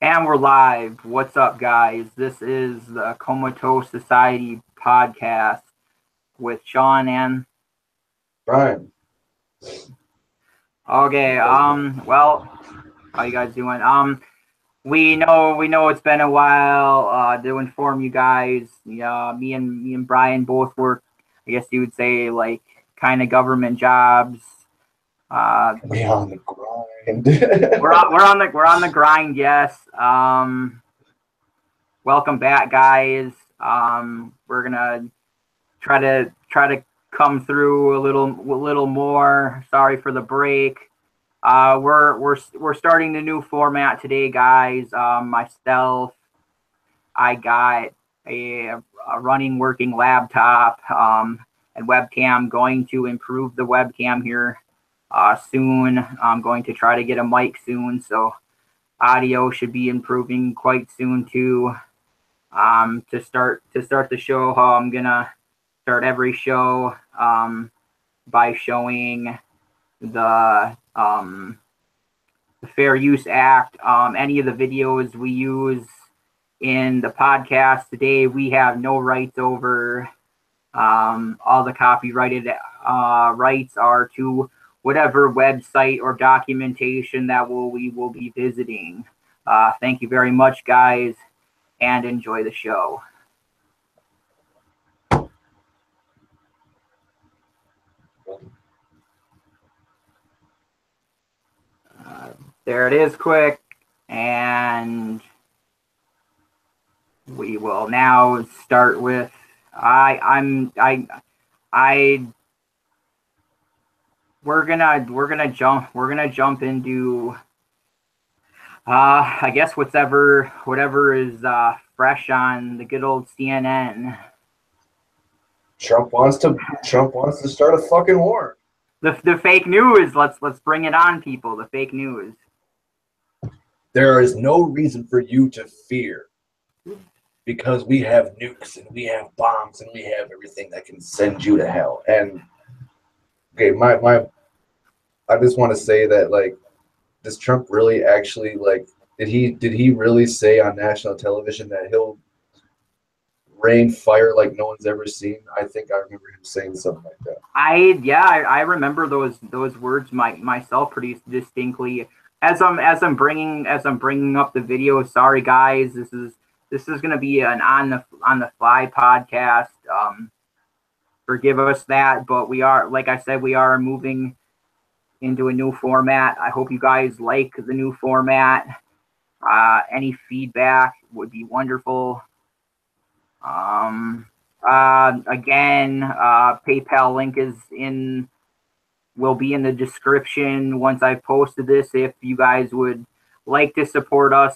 And we're live. What's up, guys? This is the Comatose Society podcast with Sean and Brian. Okay. Well, how you guys doing? We know it's been a while. To inform you guys, me and Brian both work. I guess you would say like kind of government jobs. We on the grind. we're on the grind. Yes. Welcome back, guys. We're gonna try to come through a little more. Sorry for the break. We're starting the new format today, guys. Myself, I got a running working laptop and webcam. Going to improve the webcam here soon. I'm going to try to get a mic soon, so audio should be improving quite soon too. To start the show, how I'm gonna start every show by showing the Fair Use Act. Any of the videos we use in the podcast today, we have no rights over. All the copyrighted rights are to whatever website or documentation that we will be visiting. Thank you very much, guys, and enjoy the show. There it is, quick, and we will now start with we're gonna jump into I guess whatever is fresh on the good old CNN. Trump wants to start a fucking war. The fake news. Let's bring it on, people. The fake news. There is no reason for you to fear because we have nukes and we have bombs and we have everything that can send you to hell. And okay, I just want to say that, like, does Trump really actually, like, did he really say on national television that he'll rain fire like no one's ever seen? I think I remember him saying something like that. I remember those words myself pretty distinctly. As I'm bringing up the video. Sorry, guys. This is going to be an on the fly podcast. Forgive us that, but we are, like I said, we are moving into a new format. I hope you guys like the new format. Any feedback would be wonderful. Again, PayPal link will be in the description once I've posted this. If you guys would like to support us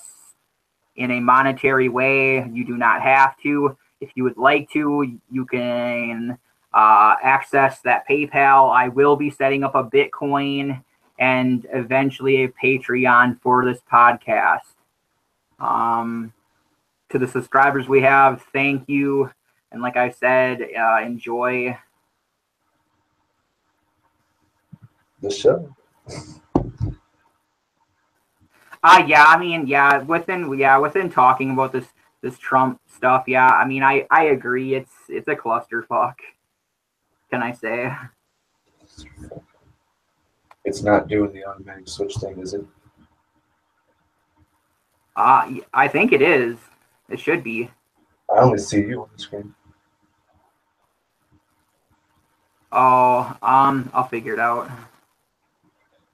in a monetary way, you do not have to. If you would like to, you can access that PayPal. I will be setting up a Bitcoin and eventually a Patreon for this podcast. To the subscribers we have, thank you. And like I said, enjoy The show. Within talking about this Trump stuff, I agree. It's a clusterfuck. Can I say? It's not doing the automatic switch thing, is it? I think it is. It should be. I only see you on the screen. Oh, I'll figure it out.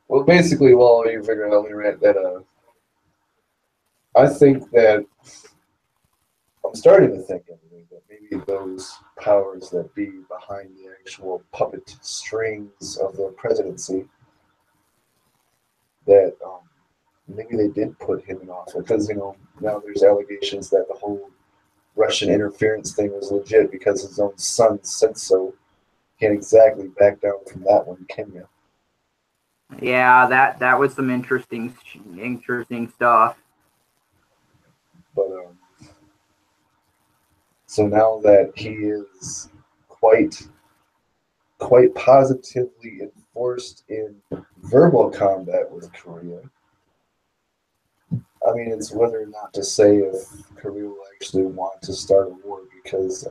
Well, basically, while you figure it out, we read that I think that I'm starting to think anyway that maybe those powers that be behind the actual puppet strings of the presidency, that maybe they did put him in office because now there's allegations that the whole Russian interference thing was legit because his own son said so. Can't exactly back down from that one, can you? Yeah, that was some interesting stuff. But so now that he is quite positively enforced in verbal combat with Korea, I mean, it's whether or not to say if Korea will actually want to start a war because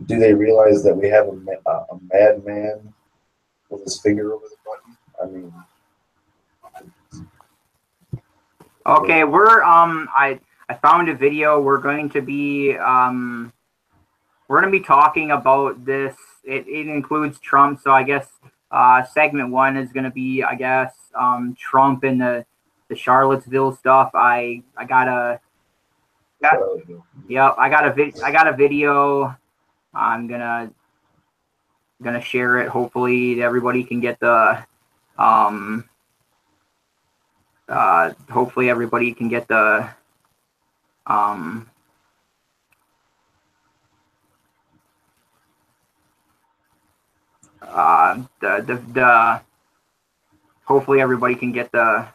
do they realize that we have a madman with his finger over the button? I mean, Okay, I found a video. We're going to be talking about this. It includes Trump, so I guess segment one is going to be, I guess, Trump and the Charlottesville stuff. I got a got Charlotte, yep. I got a video. I'm gonna share it. Hopefully, everybody can get the um. Hopefully, everybody can get the um. The hopefully everybody can get the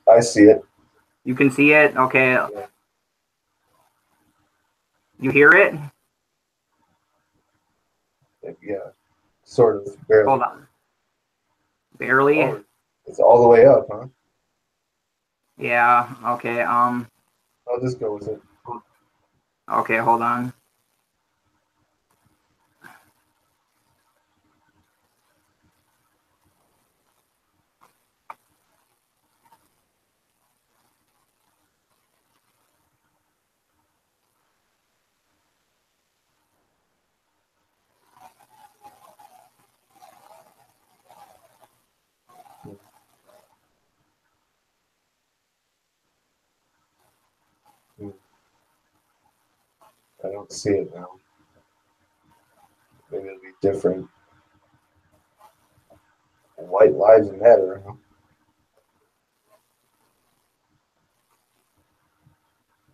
I see it. you can see it. Okay, Yeah, you hear it? yeah, sort of, barely. Hold on. Barely. Oh, it's all the way up, huh? Yeah. Okay. I'll just go with it. Okay. Hold on. Hmm, I don't see it now. Maybe it'll be different. White lives matter, huh?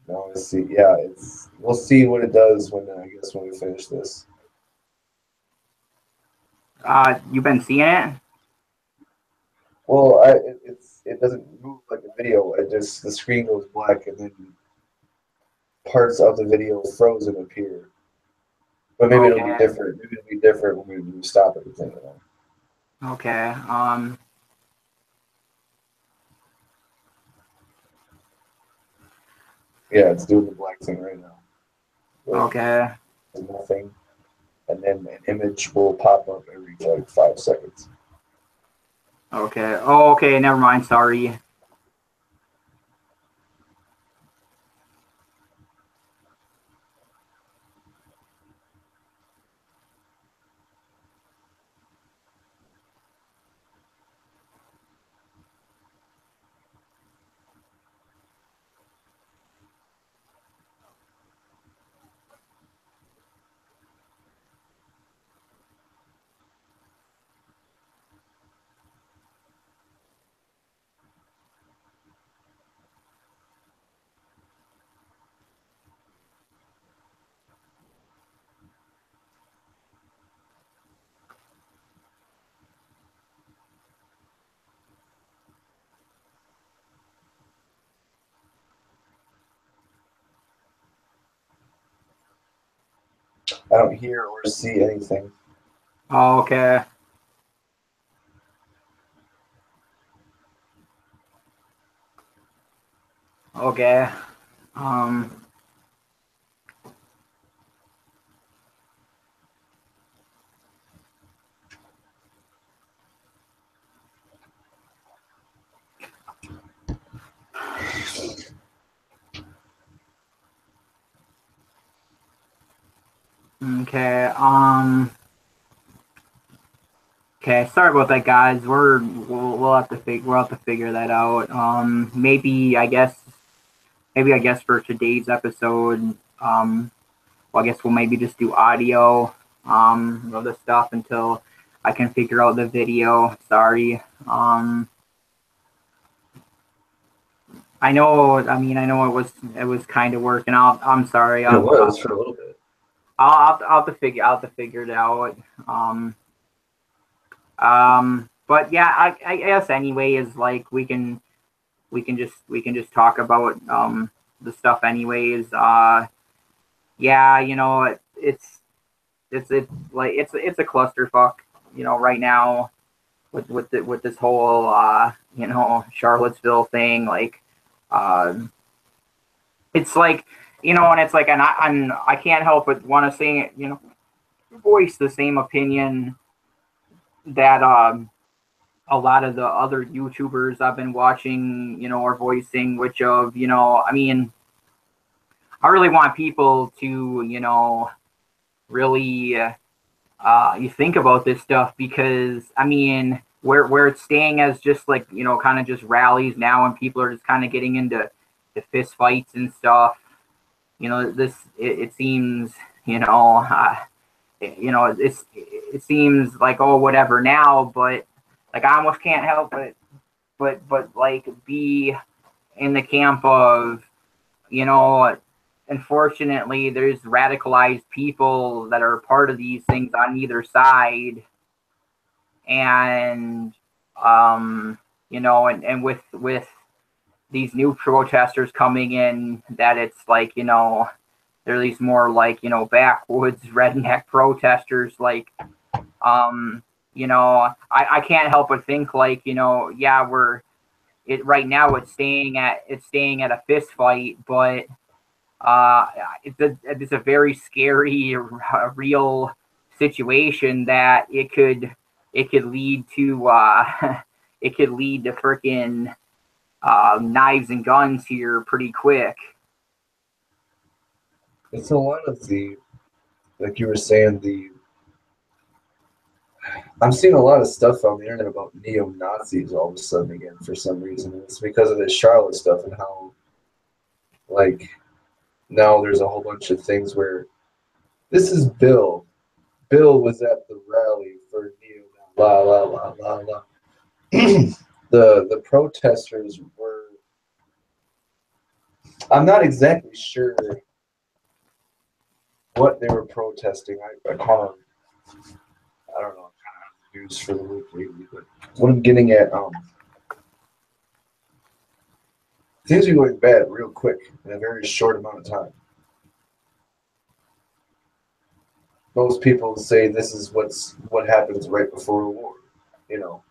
Now let's see. Yeah, it's. We'll see what it does when I guess when we finish this. You've been seeing it? Well, it doesn't move like a video. It just the screen goes black and then parts of the video frozen appear. But maybe it'll be Okay. different. Maybe it'll be different when we stop everything. You know? Okay. Yeah, it's doing the black thing right now. With Okay. nothing, and then an image will pop up every like 5 seconds. Okay. Oh, okay. Never mind. Sorry. I don't hear or see anything. Oh, okay. Okay. Um. Okay. Okay. Sorry about that, guys. We'll have to figure that out. Maybe I guess for today's episode, well, I guess we'll maybe just do audio of the stuff until I can figure out the video. Sorry. I know it was kind of working. I'm sorry. It was for a little bit. I'll have to figure it out. Um, but yeah, I guess anyway is like we can just talk about the stuff anyways. Yeah, you know it's like it's a clusterfuck. You know, right now. with this whole Charlottesville thing. Like, um, it's like, and it's like, and I can't help but want to say, voice the same opinion that a lot of the other YouTubers I've been watching, are voicing, which of, I mean, I really want people to, really you think about this stuff, because I mean, where it's staying as just like, kind of just rallies now, and people are just kind of getting into the fist fights and stuff. It seems, it seems like, oh, whatever now, but like I almost can't help it but like be in the camp of, you know unfortunately there's radicalized people that are part of these things on either side. And and with these new protesters coming in, that it's like, they're these more like, backwoods redneck protesters, like, I can't help but think, like, yeah, we're it right now, it's staying at a fist fight, but uh it's a very scary real situation, that it could lead to it could lead to freaking knives and guns here pretty quick. It's a lot of the, like you were saying, the I'm seeing a lot of stuff on the internet about neo Nazis all of a sudden again for some reason. And it's because of this Charlotte stuff and how, like, now there's a whole bunch of things where this is Bill. Bill was at the rally for neo, la la la la la. The protesters were. I'm not exactly sure what they were protesting. I kind of, I don't know, kind of news for the week lately, but what I'm getting at, things are going bad real quick in a very short amount of time. Most people say this is what happens right before a war. You know,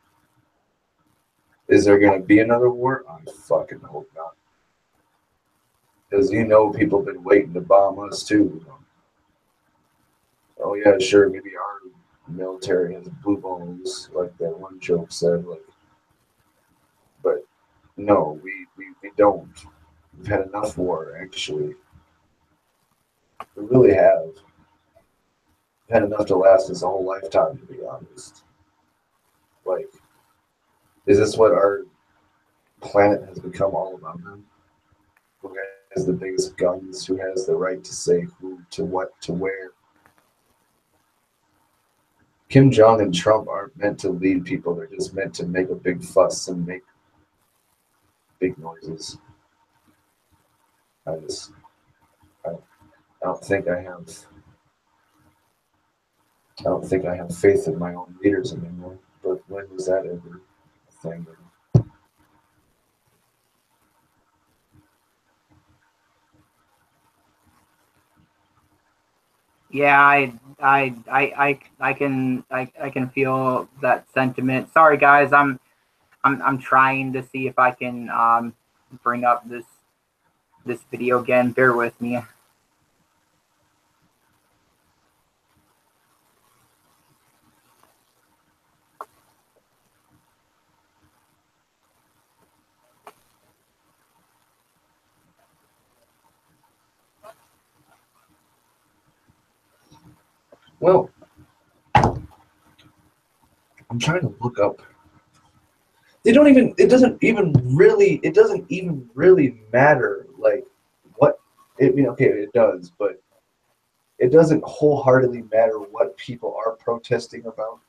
is there going to be another war? I fucking hope not, because people have been waiting to bomb us too. Oh yeah, sure, maybe our military has blue balls, like that one joke said, like, but no, we don't. We've had enough war, actually. We really have. We've had enough to last us a whole lifetime, to be honest. Like, is this what our planet has become all about now? Who has the biggest guns? Who has the right to say who, to what, to where? Kim Jong and Trump aren't meant to lead people. They're just meant to make a big fuss and make big noises. I just, I, I don't think I have, I don't think I have faith in my own leaders anymore. But when was that ever a thing? Yeah, I can feel that sentiment. Sorry guys, I'm trying to see if I can bring up this video again. Bear with me. Well, I'm trying to look up. They don't even. It doesn't even really. It doesn't even really matter. Like what? I mean, okay, it does, but it doesn't wholeheartedly matter what people are protesting about.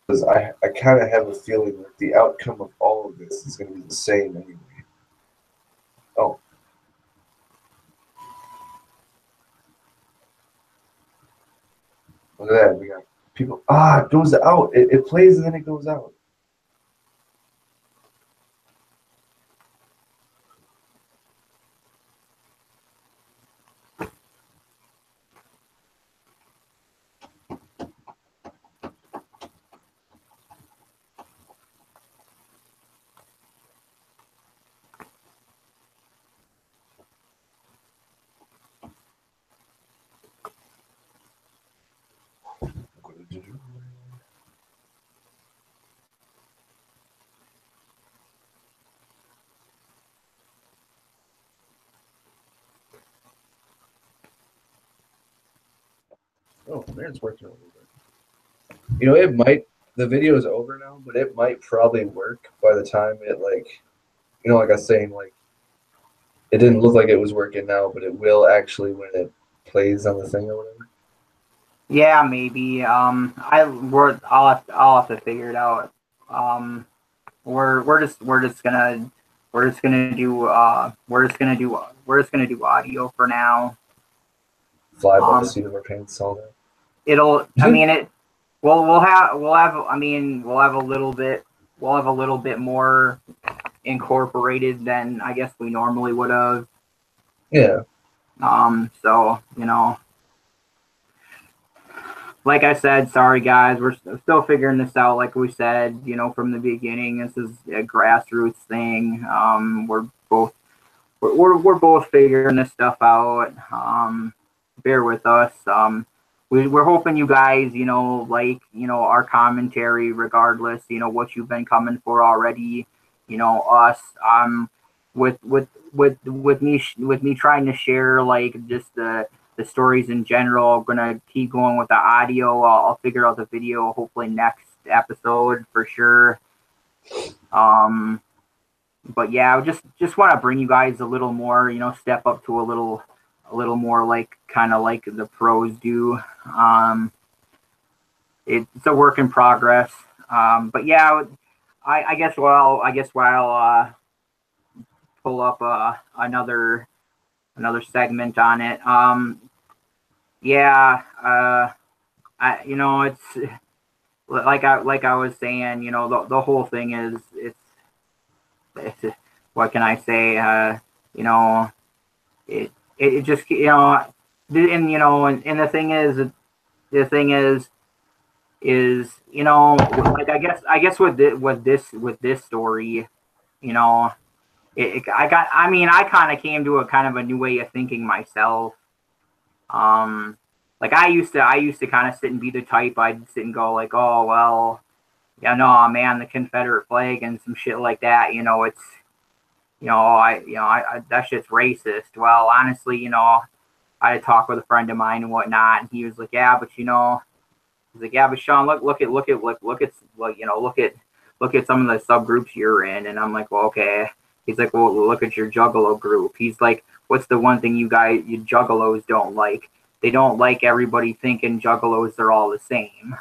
Because I kind of have a feeling that the outcome of all of this is going to be the same anyway. Oh, look at that. We got people. Ah, it goes out. It plays and then it goes out. Oh man, it's working a little bit. You know, it might. The video is over now, but it might probably work by the time it like, you know, like I was saying, like it didn't look like it was working now, but it will actually when it plays on the thing or whatever. Yeah, maybe. I'll have to figure it out. Um, we're just gonna do we're just gonna do audio for now. Fly by the Um, seat of our pants, all it'll I that. mean it we'll have I mean we'll have a little bit more incorporated than I guess we normally would have. Yeah. So you know, like I said, sorry guys, we're still figuring this out. Like we said, you know, from the beginning, this is a grassroots thing. We're both figuring this stuff out. Bear with us. We're hoping you guys, you know, like, you know, our commentary, regardless, you know, what you've been coming for already, you know, us, with me trying to share, like, just the stories in general. I'm gonna keep going with the audio. I'll figure out the video hopefully next episode for sure. Um, but yeah, I just want to bring you guys a little more, you know, step up to a little more like kind of like the pros do. Um, it's a work in progress. But yeah, I guess while pull up another segment on it. Yeah, I you know it's like I was saying, you know, the whole thing is it's what can I say? You know, it just you know, and you know, and the thing is you know, like I guess with this story, you know, I mean I kind of came to a kind of a new way of thinking myself. Um, like I used to kind of sit and be the type I'd sit and go like, oh well, yeah, no man, the Confederate flag and some shit like that. You know, it's I that shit's racist. Well, honestly, you know, I had talked with a friend of mine and whatnot, and he was like, yeah, but you know, he's like, yeah, but Sean, you know, look at some of the subgroups you're in, and I'm like, well, okay. He's like, well, look at your Juggalo group. He's like, what's the one thing you Juggalos don't like? They don't like everybody thinking Juggalos are all the same.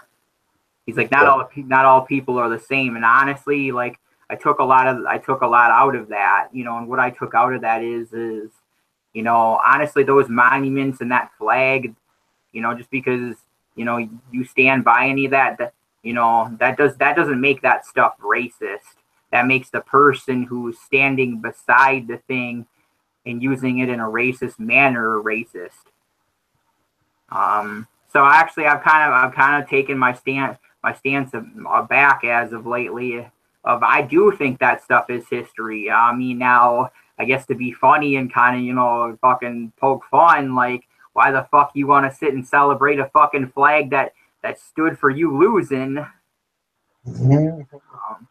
He's like, Yeah. not all people are the same, and honestly, like, I took a lot out of that, you know, and what I took out of that is you know, honestly, those monuments and that flag, you know, just because you know you stand by any of that, you know, that doesn't make that stuff racist. That makes the person who's standing beside the thing and using it in a racist manner racist. So actually, I've kind of taken my stance back as of lately. Of I do think that stuff is history. I mean, now I guess to be funny and kind of you know fucking poke fun, like why the fuck you want to sit and celebrate a fucking flag that stood for you losing?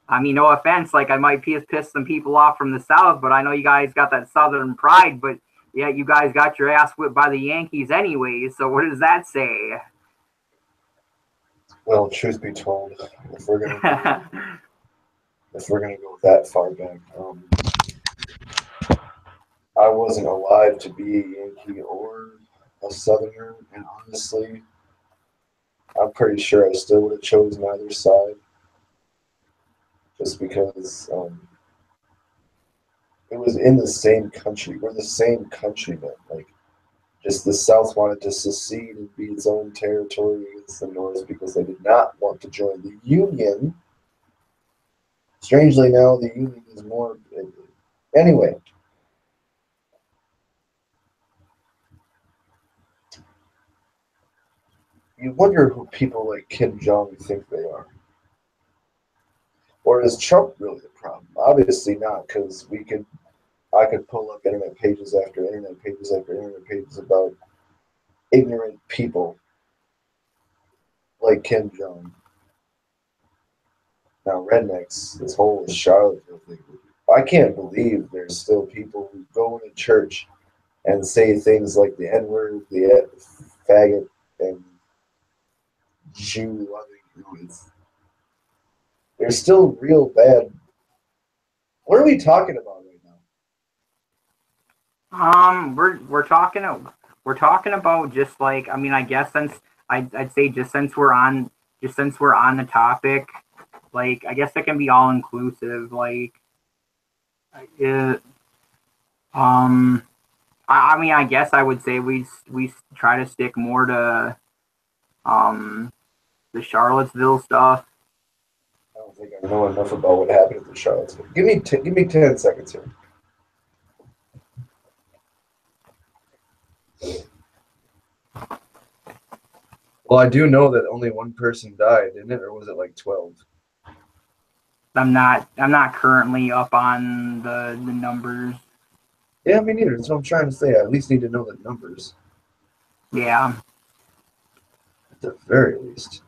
I mean, no offense, like I might piss some people off from the South, but I know you guys got that Southern pride, but yeah, you guys got your ass whipped by the Yankees anyways. So what does that say? Well, truth be told, if we're gonna go if we're gonna go that far back, I wasn't alive to be a Yankee or a Southerner, and honestly, I'm pretty sure I still would have chosen either side, just because it was in the same country. We're the same countrymen. Like, just the South wanted to secede and be its own territory against the North because they did not want to join the Union. Strangely, now the Union is more. Anyway, you wonder who people like Kim Jong think they are. Or is Trump really the problem? Obviously not, because I could pull up internet pages after internet pages after internet pages about ignorant people like Kim Jong. Now rednecks, this whole Charlottesville thing. I can't believe there's still people who go into church and say things like the N word, the faggot, and Jew. They're still real bad. What are we talking about right now? We're talking about just like, I mean, I guess since I'd say just since we're on the topic, like I guess it can be all inclusive. Like, it, I mean, I guess I would say we try to stick more to the Charlottesville stuff. I don't think I know enough about what happened at the Charlottesville. Give me 10 seconds here. Well, I do know that only one person died, didn't it? Or was it like 12? I'm not currently up on the numbers. Yeah, me neither. That's what I'm trying to say. I at least need to know the numbers. Yeah. At the very least.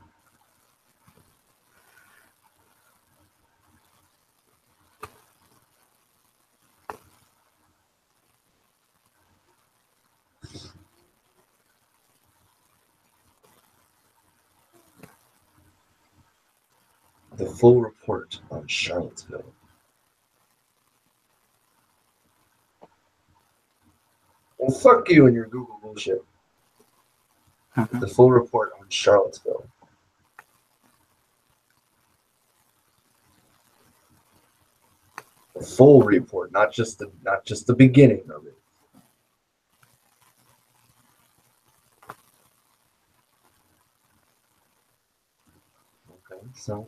The full report on Charlottesville. Well, fuck you and your Google bullshit. The full report on Charlottesville. The full report, not just the beginning of it. Okay, so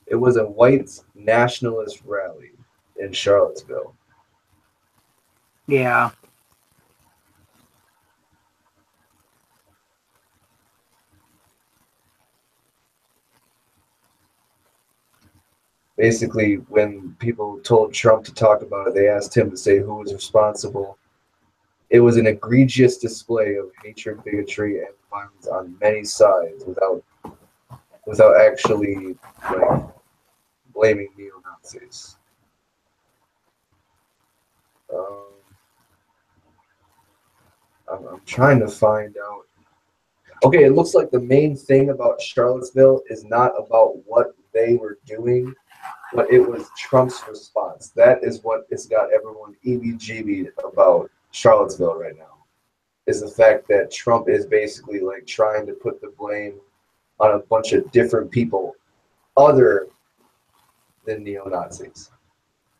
it was a white nationalist rally in Charlottesville. Yeah. Basically, when people told Trump to talk about it, they asked him to say who was responsible. It was an egregious display of hatred, bigotry, and violence on many sides without actually like blaming neo-Nazis. I'm trying to find out. Okay, it looks like the main thing about Charlottesville is not about what they were doing, but it was Trump's response. That is what has got everyone EBGB'd about Charlottesville right now, is the fact that Trump is basically like trying to put the blame on a bunch of different people other than neo-Nazis,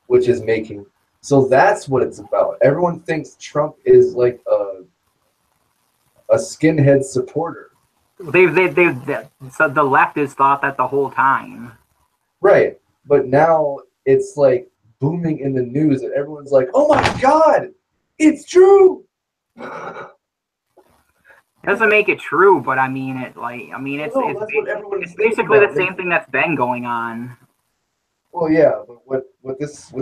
which is making... So that's what it's about. Everyone thinks Trump is like a skinhead supporter. So the leftists thought that the whole time. Right. But now it's like booming in the news and everyone's like, oh my God, it's true. It doesn't make it true, but I mean it. Like, I mean, it's basically the same thing that's been going on. Well, yeah, but what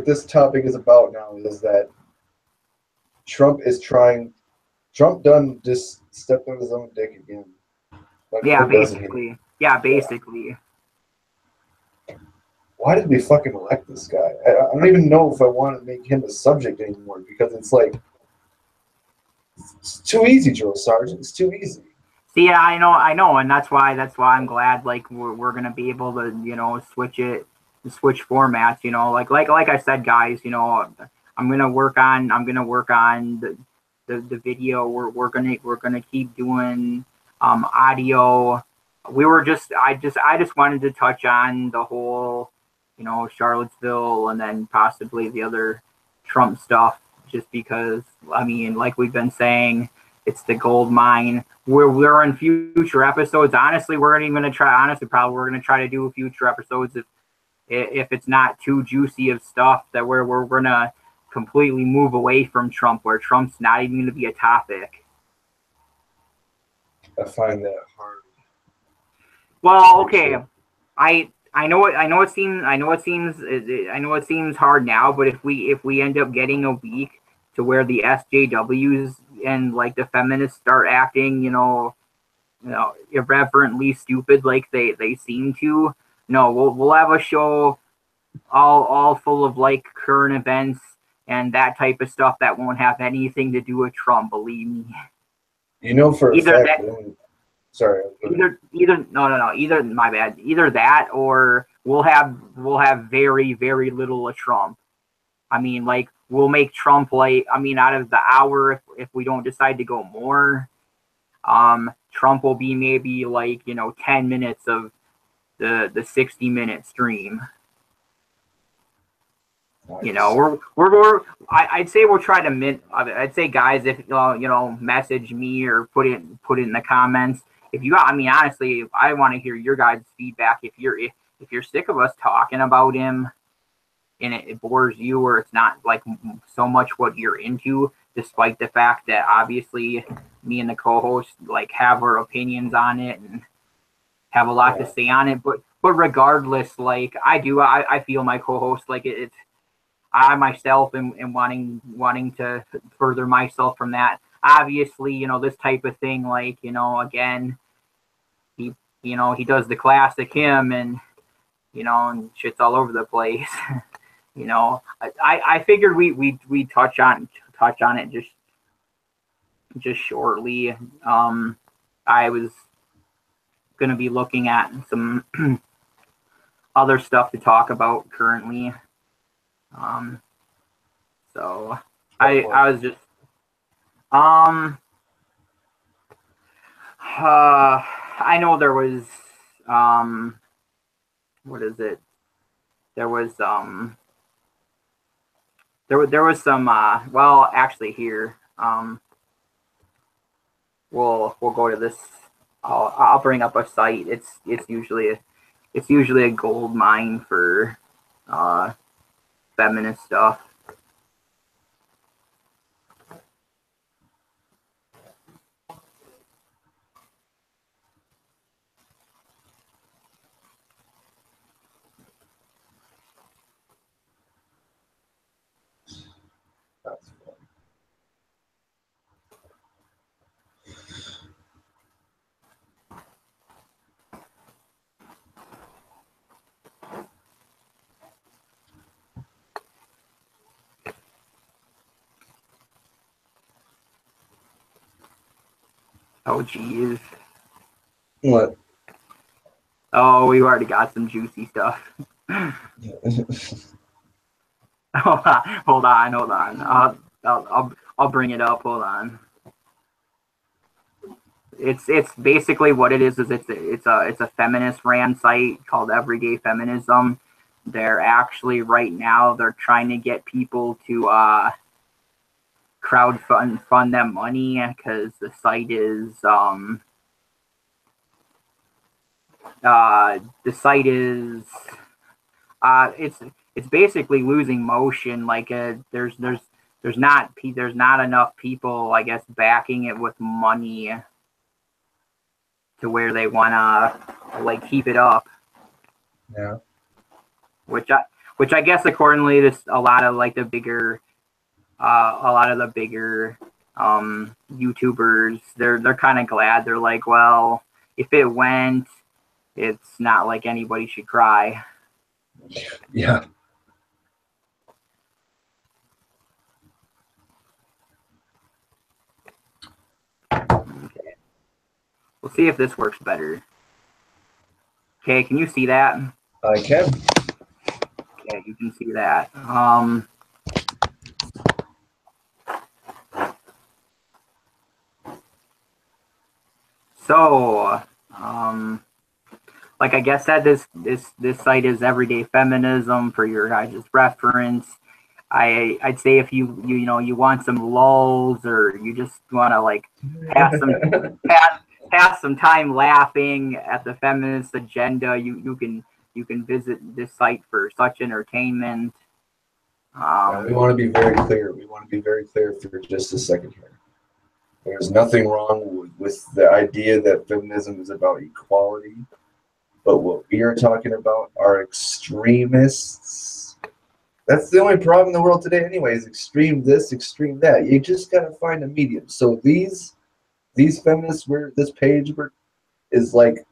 this topic is about now is that Trump done just stepped on his own dick again. Like, yeah, basically. Yeah, basically. Why did we fucking elect this guy? I don't even know if I want to make him a subject anymore, because it's like, it's too easy, Joe Sargent. It's too easy. See, yeah, I know, and that's why I'm glad like we're gonna be able to switch formats. Like I said, guys, I'm gonna work on the video. We're gonna keep doing audio. I just wanted to touch on the whole Charlottesville and then possibly the other Trump stuff, just because I mean, like we've been saying, it's the gold mine. We're in future episodes. Honestly, we're gonna try to do future episodes if it's not too juicy of stuff that we're gonna completely move away from Trump, where Trump's not even gonna be a topic. I find that hard. Well, okay, I know it seems hard now, but if we end up getting a week to where the SJWs and like the feminists start acting, irreverently stupid like they seem to, no, we'll have a show all full of like current events and that type of stuff that won't have anything to do with Trump. Believe me. You know for a Either fact. that, Sorry. either no, either my bad. Either that or we'll have very little of Trump. I mean, like we'll make Trump like I mean, out of the hour, if we don't decide to go more, Trump will be maybe like 10 minutes of the 60-minute stream. Nice. I'd say we'll try to I'd say guys, if message me or put it in the comments. If you, I mean, honestly, I want to hear your guys' feedback. If you're sick of us talking about him and it bores you, or it's not like so much what you're into, despite the fact that obviously me and the co-host like have our opinions on it and have a lot to say on it. But regardless, like I feel my co-host like it's I myself am wanting to further myself from that. Obviously, this type of thing, like, again, he he does the classic him and and shit's all over the place. I figured we touch on it just shortly. I was gonna be looking at some other stuff to talk about currently. So I was just I know there was what is it? There was there was some well actually here we'll go to this. I'll bring up a site. It's usually a gold mine for feminist stuff. That's fun. Oh geez. What? Oh, we already got some juicy stuff. Hold on. I'll bring it up. Hold on. It's basically what it is it's a feminist ran site called Everday Feminism. They're actually right now they're trying to get people to fund them money because the site is it's basically losing motion. Like there's not enough people, I guess, backing it with money to where they wanna like keep it up. Yeah. Which I guess accordingly to a lot of like a lot of the bigger YouTubers, they're kind of glad. They're like, well, if it went, it's not like anybody should cry. Yeah. Okay. We'll see if this works better. Okay, can you see that? I can. Okay, you can see that. So, like I guess that this site is Everyday Feminism for your guys' reference. I'd say if you want some lulls or you just want to like pass some pass some time laughing at the feminist agenda, you can visit this site for such entertainment. We want to be very clear. We want to be very clear for just a second here. There's nothing wrong with the idea that feminism is about equality, but what we are talking about are extremists. That's the only problem in the world today, anyways. Extreme this, extreme that. You just gotta find a medium. So these feminists, where this page is like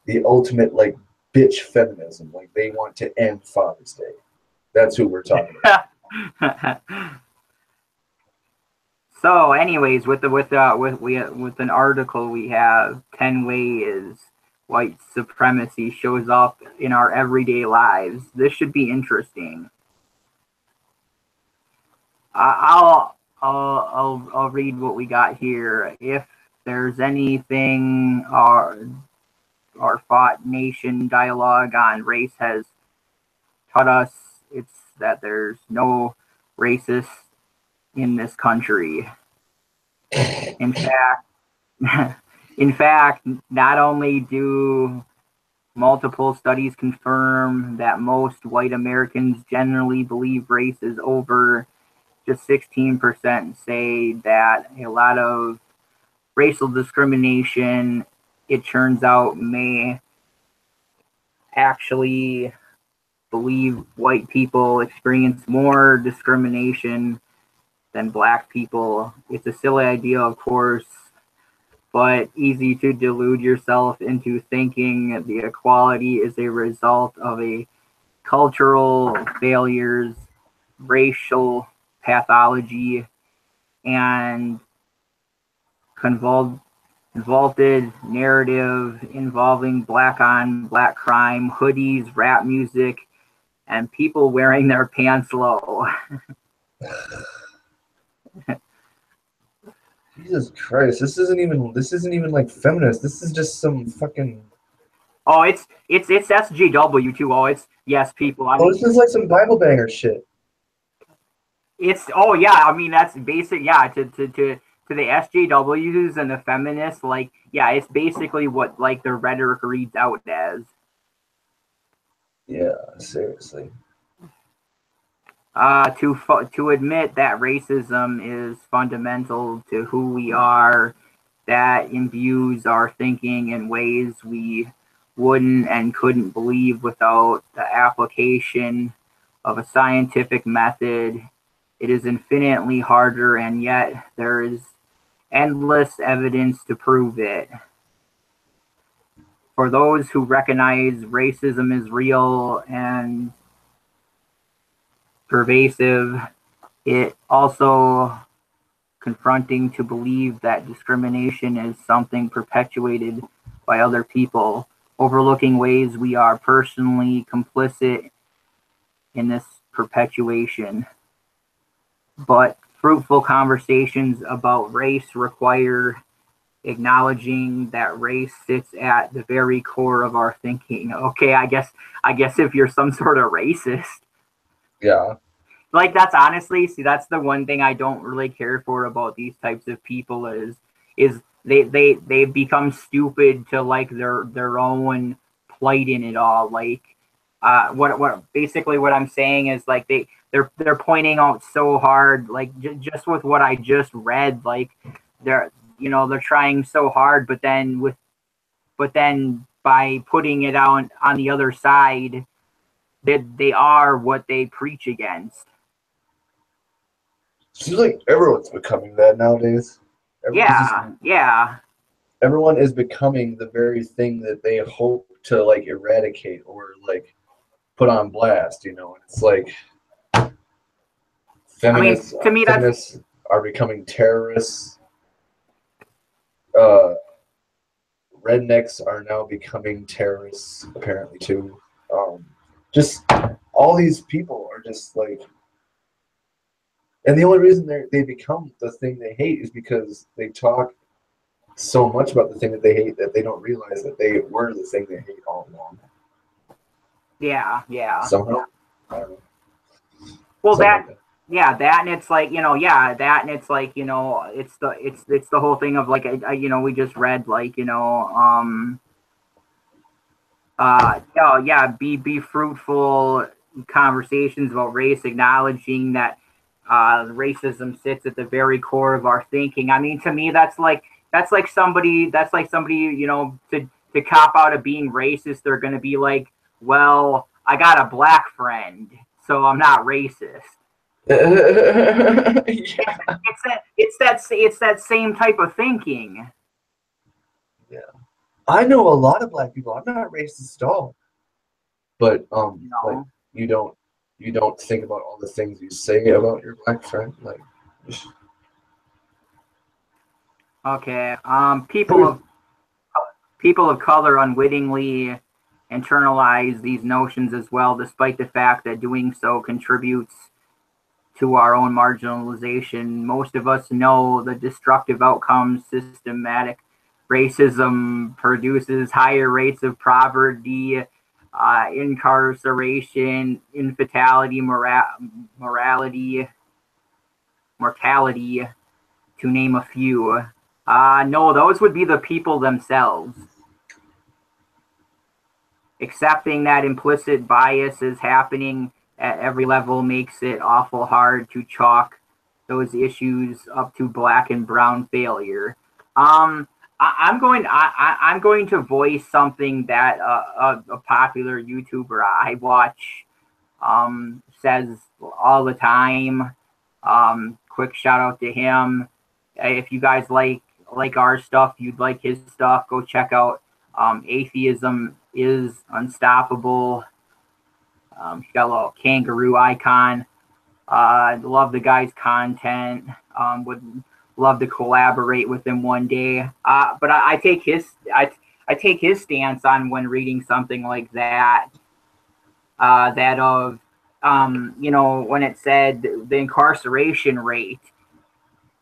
the ultimate like bitch feminism. Like they want to end Father's Day. That's who we're talking about. So, anyways, with an article we have 10 ways white supremacy shows up in our everyday lives. This should be interesting. I'll read what we got here. If there's anything our fought nation dialogue on race has taught us, it's that there's no racist in this country. In fact, in fact, not only do multiple studies confirm that most white Americans generally believe race is over, just 16% say that a lot of racial discrimination, it turns out, may actually believe white people experience more discrimination than black people. It's a silly idea, of course, but easy to delude yourself into thinking the equality is a result of a cultural failures, racial pathology, and convoluted narrative involving black on black crime, hoodies, rap music, and people wearing their pants low. Jesus Christ, this isn't even like feminist. This is just some fucking. Oh, it's SJW too. Oh, it's yes, people. I mean, This is like some Bible banger shit. it's oh yeah. I mean, that's basic. Yeah, to the SJWs and the feminists, like yeah, it's basically what like their rhetoric reads out as. Yeah, seriously. To admit that racism is fundamental to who we are, that imbues our thinking in ways we wouldn't and couldn't believe without the application of a scientific method. It is infinitely harder, and yet there is endless evidence to prove it. For those who recognize racism is real and pervasive, it also confronting to believe that discrimination is something perpetuated by other people, overlooking ways we are personally complicit in this perpetuation. But fruitful conversations about race require acknowledging that race sits at the very core of our thinking. Okay, I guess if you're some sort of racist, Yeah. like that's honestly see that's the one thing I don't really care for about these types of people is they become stupid to like their own plight in it all. Like what basically what I'm saying is like they're pointing out so hard like just with what I just read, like they're they're trying so hard, but then by putting it on the other side, they are what they preach against. Seems like everyone's becoming that nowadays. Everyone's just Yeah. everyone is becoming the very thing that they hope to like eradicate or like put on blast, you know. And it's like I mean, to me, that's feminists are becoming terrorists. Uh, rednecks are now becoming terrorists, apparently too. Just all these people are just like, and the only reason they become the thing they hate is because they talk so much about the thing that they hate that they don't realize that they were the thing they hate all along. yeah. Somehow, I don't know, Well, something like that that. yeah, that and it's like that and it's like it's the whole thing of like we just read like be fruitful conversations about race, acknowledging that racism sits at the very core of our thinking. I mean, to me, that's like somebody to cop out of being racist. They're going to be like, well, I got a black friend, so I'm not racist. Yeah. It's that same type of thinking. Yeah. I know a lot of black people. I'm not racist at all. But You like know, you don't. you don't think about all the things you say about your black friend. Like, Okay. People of color unwittingly internalize these notions as well, despite the fact that doing so contributes to our own marginalization. Most of us know the destructive outcomes systematic racism produces: higher rates of poverty, incarceration, infidelity, mortality, to name a few. No, those would be the people themselves. Accepting that implicit bias is happening at every level makes it awful hard to chalk those issues up to black and brown failure. I'm going to voice something that a popular YouTuber I watch says all the time. Quick shout out to him. If you guys like our stuff, you'd like his stuff, go check out Atheism is Unstoppable. He's got a little kangaroo icon. Love the guy's content. Would love to collaborate with him one day. But I take his stance on when reading something like that. That of when it said the incarceration rate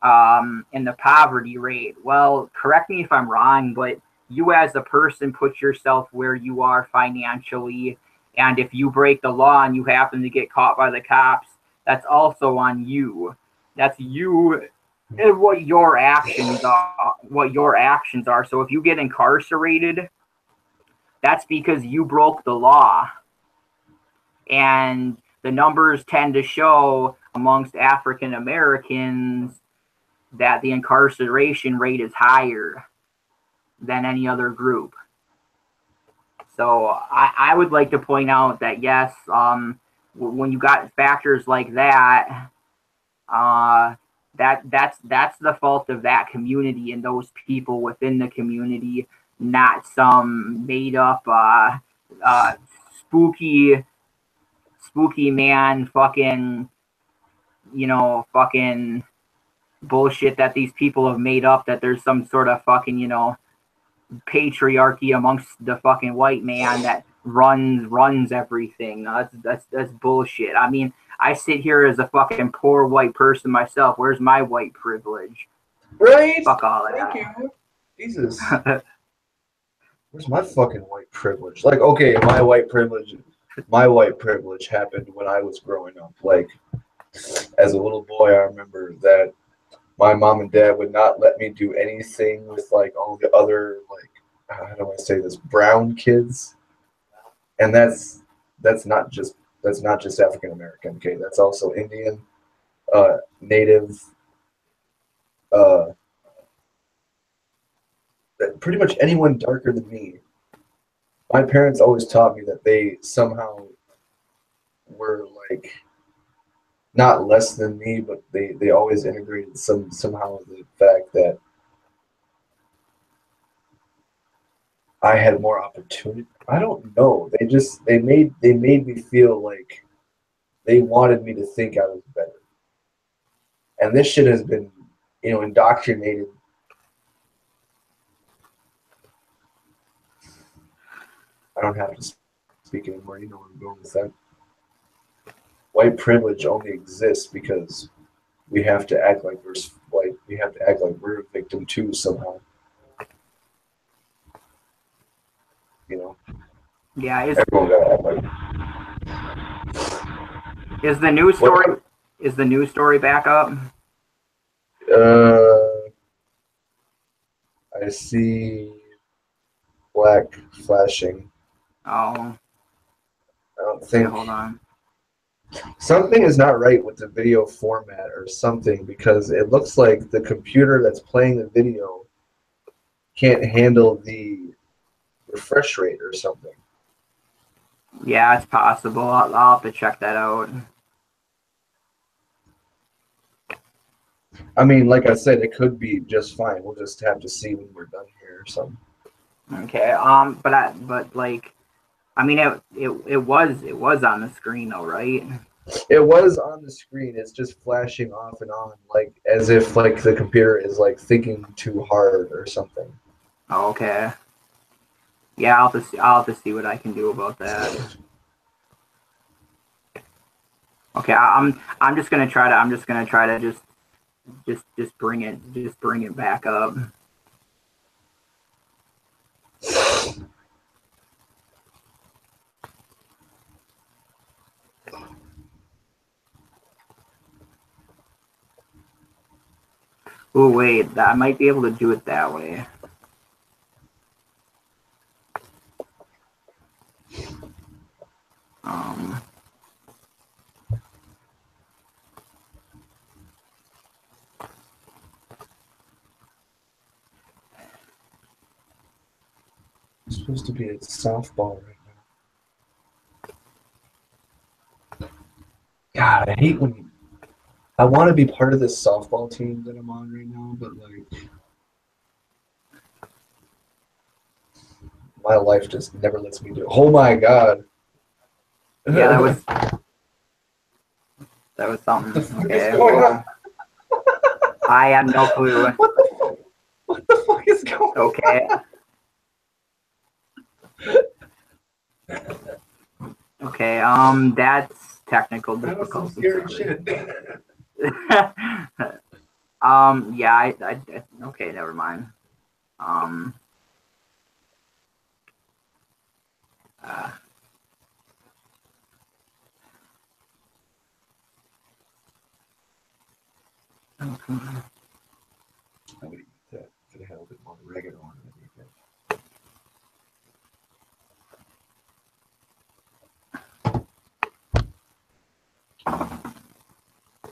and the poverty rate. Well, correct me if I'm wrong, but you as a person put yourself where you are financially, and if you break the law and you happen to get caught by the cops, that's also on you. That's you and what your actions are. What your actions are. So if you get incarcerated, that's because you broke the law. And the numbers tend to show amongst African Americans that the incarceration rate is higher than any other group. So I would like to point out that yes, when you got factors like that, that's the fault of that community and those people within the community, not some made up spooky man fucking fucking bullshit that these people have made up, that there's some sort of fucking patriarchy amongst the fucking white man that runs everything. That's bullshit. I mean, I sit here as a fucking poor white person myself. Where's my white privilege? right? Fuck all that. Thank you. Jesus. Where's my fucking white privilege? Like, okay, my white privilege happened when I was growing up. Like, as a little boy, I remember that my mom and dad would not let me do anything with like all the other, like, how do I say this, brown kids. And that's not just African American. Okay, that's also Indian, Native, uh, pretty much anyone darker than me. My parents always taught me that they somehow were like not less than me, but they always integrated somehow the fact that I had more opportunity. I don't know. They made me feel like they wanted me to think I was better. And this shit has been, indoctrinated. I don't have to speak anymore. You know where I'm going with that. White privilege only exists because we have to act like we're white. We have to act like we're a victim too somehow. Yeah, Everyone gotta act like. is the news story back up? I see black flashing. Oh, I don't think. yeah, hold on. Something is not right with the video format or something, because it looks like the computer that's playing the video can't handle the refresh rate or something. Yeah, it's possible. I'll have to check that out. I mean, like I said, it could be just fine. We'll just have to see when we're done here or something. Okay. But like, I mean, it was on the screen though, right? It was on the screen. It's just flashing off and on, like as if like the computer is like thinking too hard or something. Oh, okay. Yeah, I'll have to see what I can do about that. Okay, I'm just gonna try to just bring it back up. Oh wait, I might be able to do it that way. Um, It's supposed to be a softball right now. God, I hate when I want to be part of this softball team that I'm on right now, but like my life just never lets me do it. Oh my God. yeah, that was What the something. fuck is Okay, going on? well, I have no clue. What the fuck is going Okay. on? Okay, that's technical That was some difficulty. scary Sorry. shit. Yeah, okay, never mind. Um, uh, I would eat that if it had a bit more oregano on it.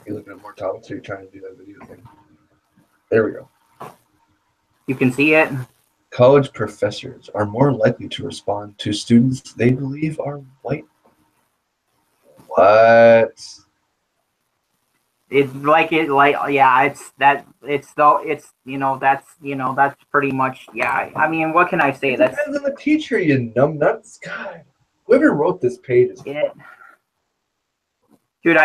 You're looking at more topics, or you're trying to do that video thing. There we go. you can see it. College professors are more likely to respond to students they believe are white. What? It's like yeah, that's pretty much, yeah. I mean, what can I say? It That's depends on the teacher, you numbnuts. God, whoever wrote this page is it. Dude,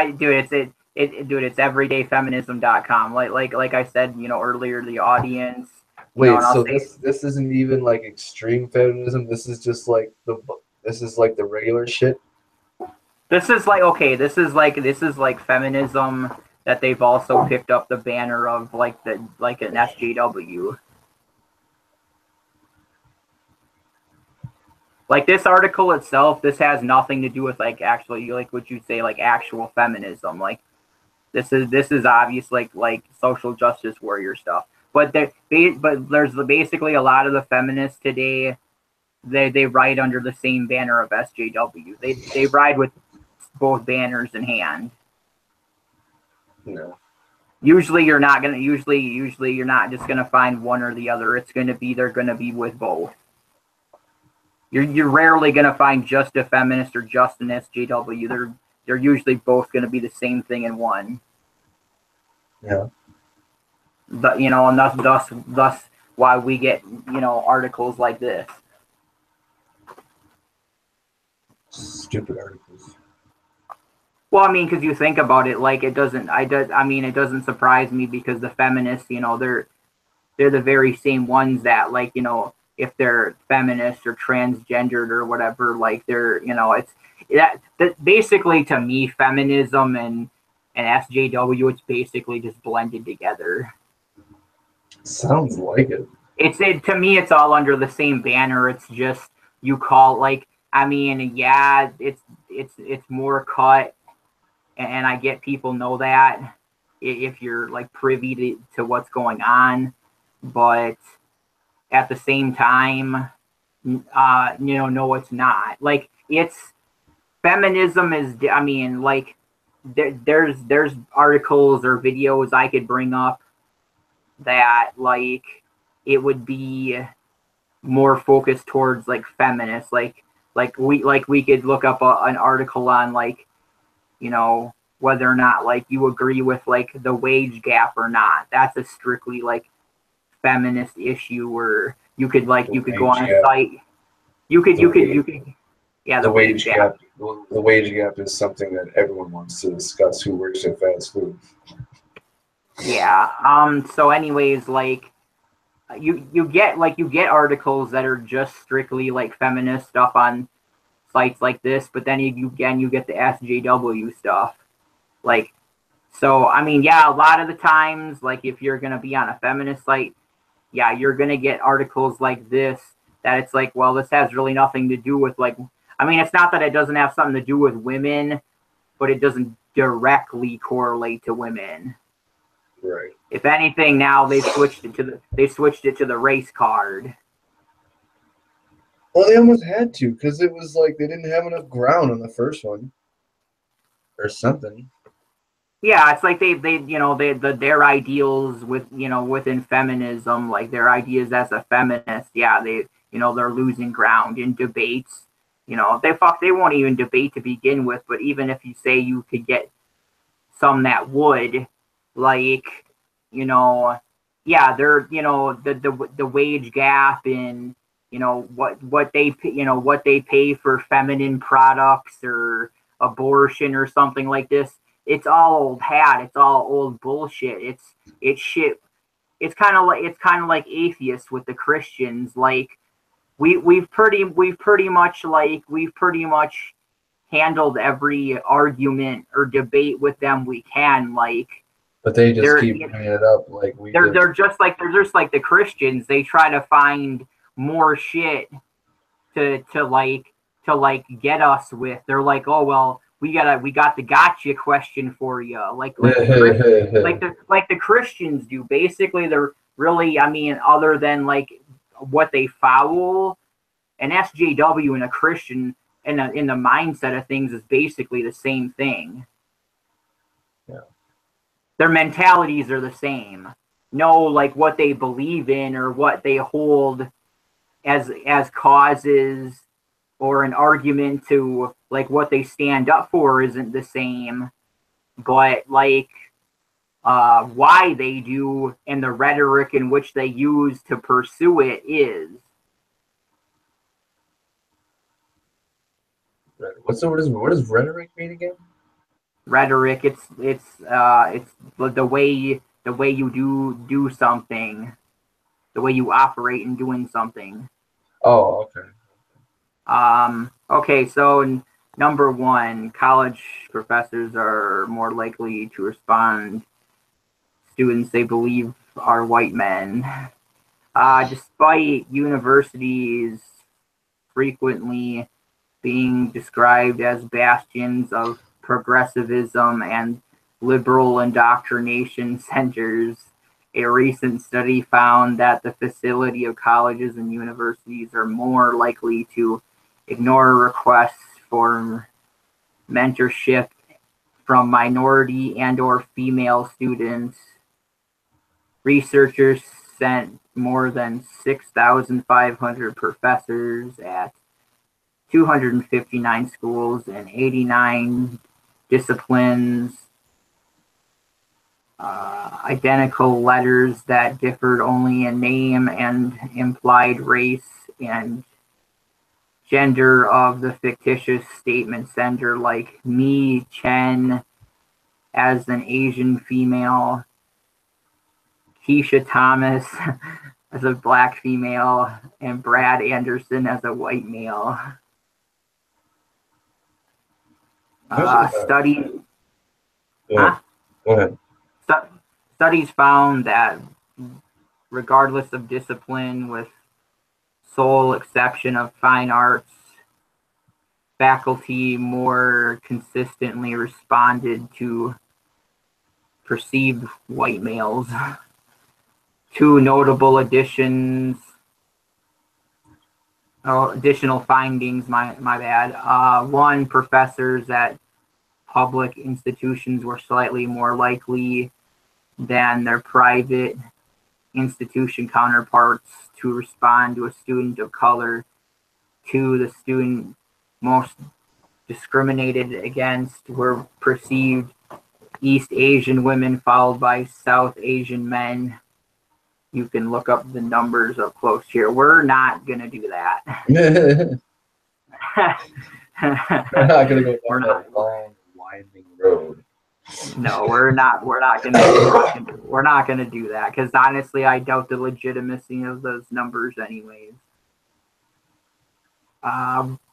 it's everydayfeminism.com. Like I said, earlier, the audience, Wait, and I'll so say this isn't even like extreme feminism. This is just like the regular shit. this is like, okay, this is like feminism that they've also picked up the banner of, like an SJW. Like this article itself, this has nothing to do with like actually, like what you say, like actual feminism. Like this is obvious, like social justice warrior stuff. But there's basically a lot of the feminists today. They ride under the same banner of SJW. They ride with both banners in hand. No. Usually you're not gonna. Usually you're not just gonna find one or the other. They're gonna be with both. You're rarely gonna find just a feminist or just an SJW. They're usually both gonna be the same thing in one. Yeah. And thus why we get articles like this. Stupid articles. Well, I mean, because you think about it, like it doesn't surprise me, because the feminists, they're the very same ones that, like, if they're feminist or transgendered or whatever, like they're, it's that basically, to me, feminism and SJW, it's basically just blended together. Sounds like it. To me, it's all under the same banner. It's just, you call, like, I mean, yeah, it's more cut, and I get people know that if you're like privy to what's going on, but at the same time, no, it's not. Like, it's feminism is. I mean, like, there's articles or videos I could bring up that, like, it would be more focused towards like feminists, like we could look up an article on, like, whether or not, like, you agree with like the wage gap or not. That's a strictly like feminist issue, where you could The go wage on a gap. site. You could The you could wage. you could Yeah, The the wage wage gap. gap. The wage gap is something that everyone wants to discuss. Who works at fast food? Yeah. So, anyways, like you get articles that are just strictly like feminist stuff on sites like this, but then you get the SJW stuff. Like, so I mean, yeah, a lot of the times, like if you're gonna be on a feminist site, yeah, you're gonna get articles like this that it's like, well, this has really nothing to do with like. I mean, it's not that it doesn't have something to do with women, but it doesn't directly correlate to women. Right. If anything, now they switched it to the race card. Well, they almost had to because it was like they didn't have enough ground on the first one or something. Yeah, it's like they their ideals with within feminism, like their ideas as a feminist. Yeah, they're losing ground in debates. They won't even debate to begin with. But even if you say you could get some that would, like, you know, yeah, they're the wage gap in what they pay for feminine products or abortion or something like this. It's all old hat. It's all old bullshit. It's shit. It's kind of like atheists with the Christians. Like we've pretty much handled every argument or debate with them we can. Like But they just they're keep bringing it up like we they're did. they're just like the Christians. They try to find more shit to get us with. They're like, oh well, we got the gotcha question for you. Like the Christians do. Basically, they're really, I mean, other than like what they foul, an SJW and a Christian in the mindset of things is basically the same thing. Yeah. Their mentalities are the same. No, like what they believe in or what they hold as causes or an argument to like what they stand up for isn't the same, but like why they do and the rhetoric in which they use to pursue it is. What does rhetoric mean again? Rhetoric, it's the way you do something, the way you operate in doing something. Oh, okay. Okay, so number one, college professors are more likely to respond students they believe are white men. Despite universities frequently being described as bastions of progressivism and liberal indoctrination centers, a recent study found that the facility of colleges and universities are more likely to ignore requests for mentorship from minority and or female students. Researchers sent more than 6,500 professors at 259 schools and 89 disciplines identical letters that differed only in name and implied race and gender of the fictitious statement sender, like me, Chen, as an Asian female, Keisha Thomas as a black female, and Brad Anderson as a white male. Studies, Go ahead. studies found that regardless of discipline, with sole exception of fine arts, faculty more consistently responded to perceived white males. Two notable additional findings, my bad. One, professors at public institutions were slightly more likely than their private institution counterparts to respond to a student of color. Two, the student most discriminated against were perceived East Asian women, followed by South Asian men. You can look up the numbers up close here. We're not going to do that. We're not gonna go We're down not. that long, winding road. No, we're not. We're not gonna do that because honestly, I doubt the legitimacy of those numbers, anyways.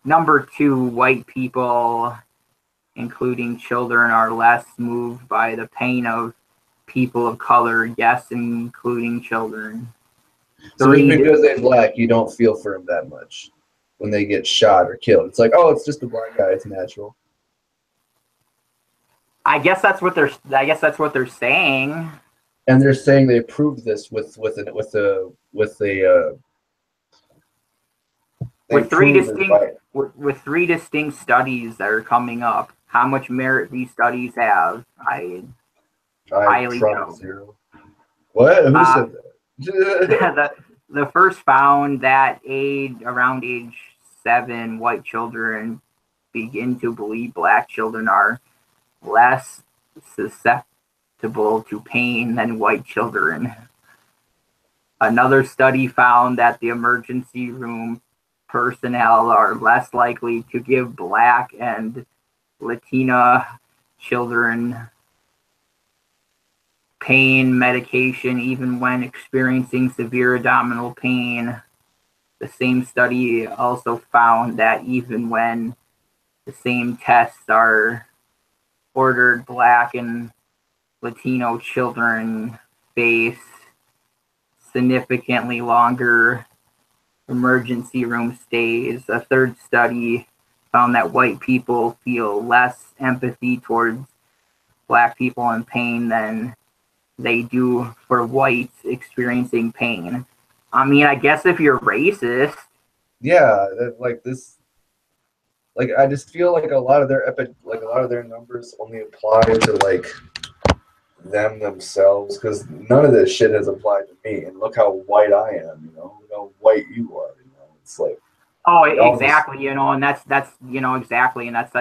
Number two, white people, including children, are less moved by the pain of people of color. Yes, including children. So just Three. because they're black, you don't feel for them that much when they get shot or killed. It's like, oh, it's just a black guy. It's natural. I guess that's what they're. I guess that's what they're saying. And they're saying they proved this with they With three proved it distinct by with three distinct studies that are coming up. How much merit these studies have, I I highly tried doubt. zero. What? Who Uh, said that? the first found that around age 7, white children begin to believe black children are less susceptible to pain than white children. Another study found that the emergency room personnel are less likely to give black and Latina children pain medication even when experiencing severe abdominal pain. The same study also found that even when the same tests are ordered, black and Latino children face significantly longer emergency room stays. A third study found that white people feel less empathy towards black people in pain than they do for whites experiencing pain. I mean, I guess if you're racist, Yeah, like this. Like I just feel like a lot of their numbers only apply to like them themselves because none of this shit has applied to me. And look how white I am. Look how white you are. It's like oh, we all just exactly, and that's exactly, and that's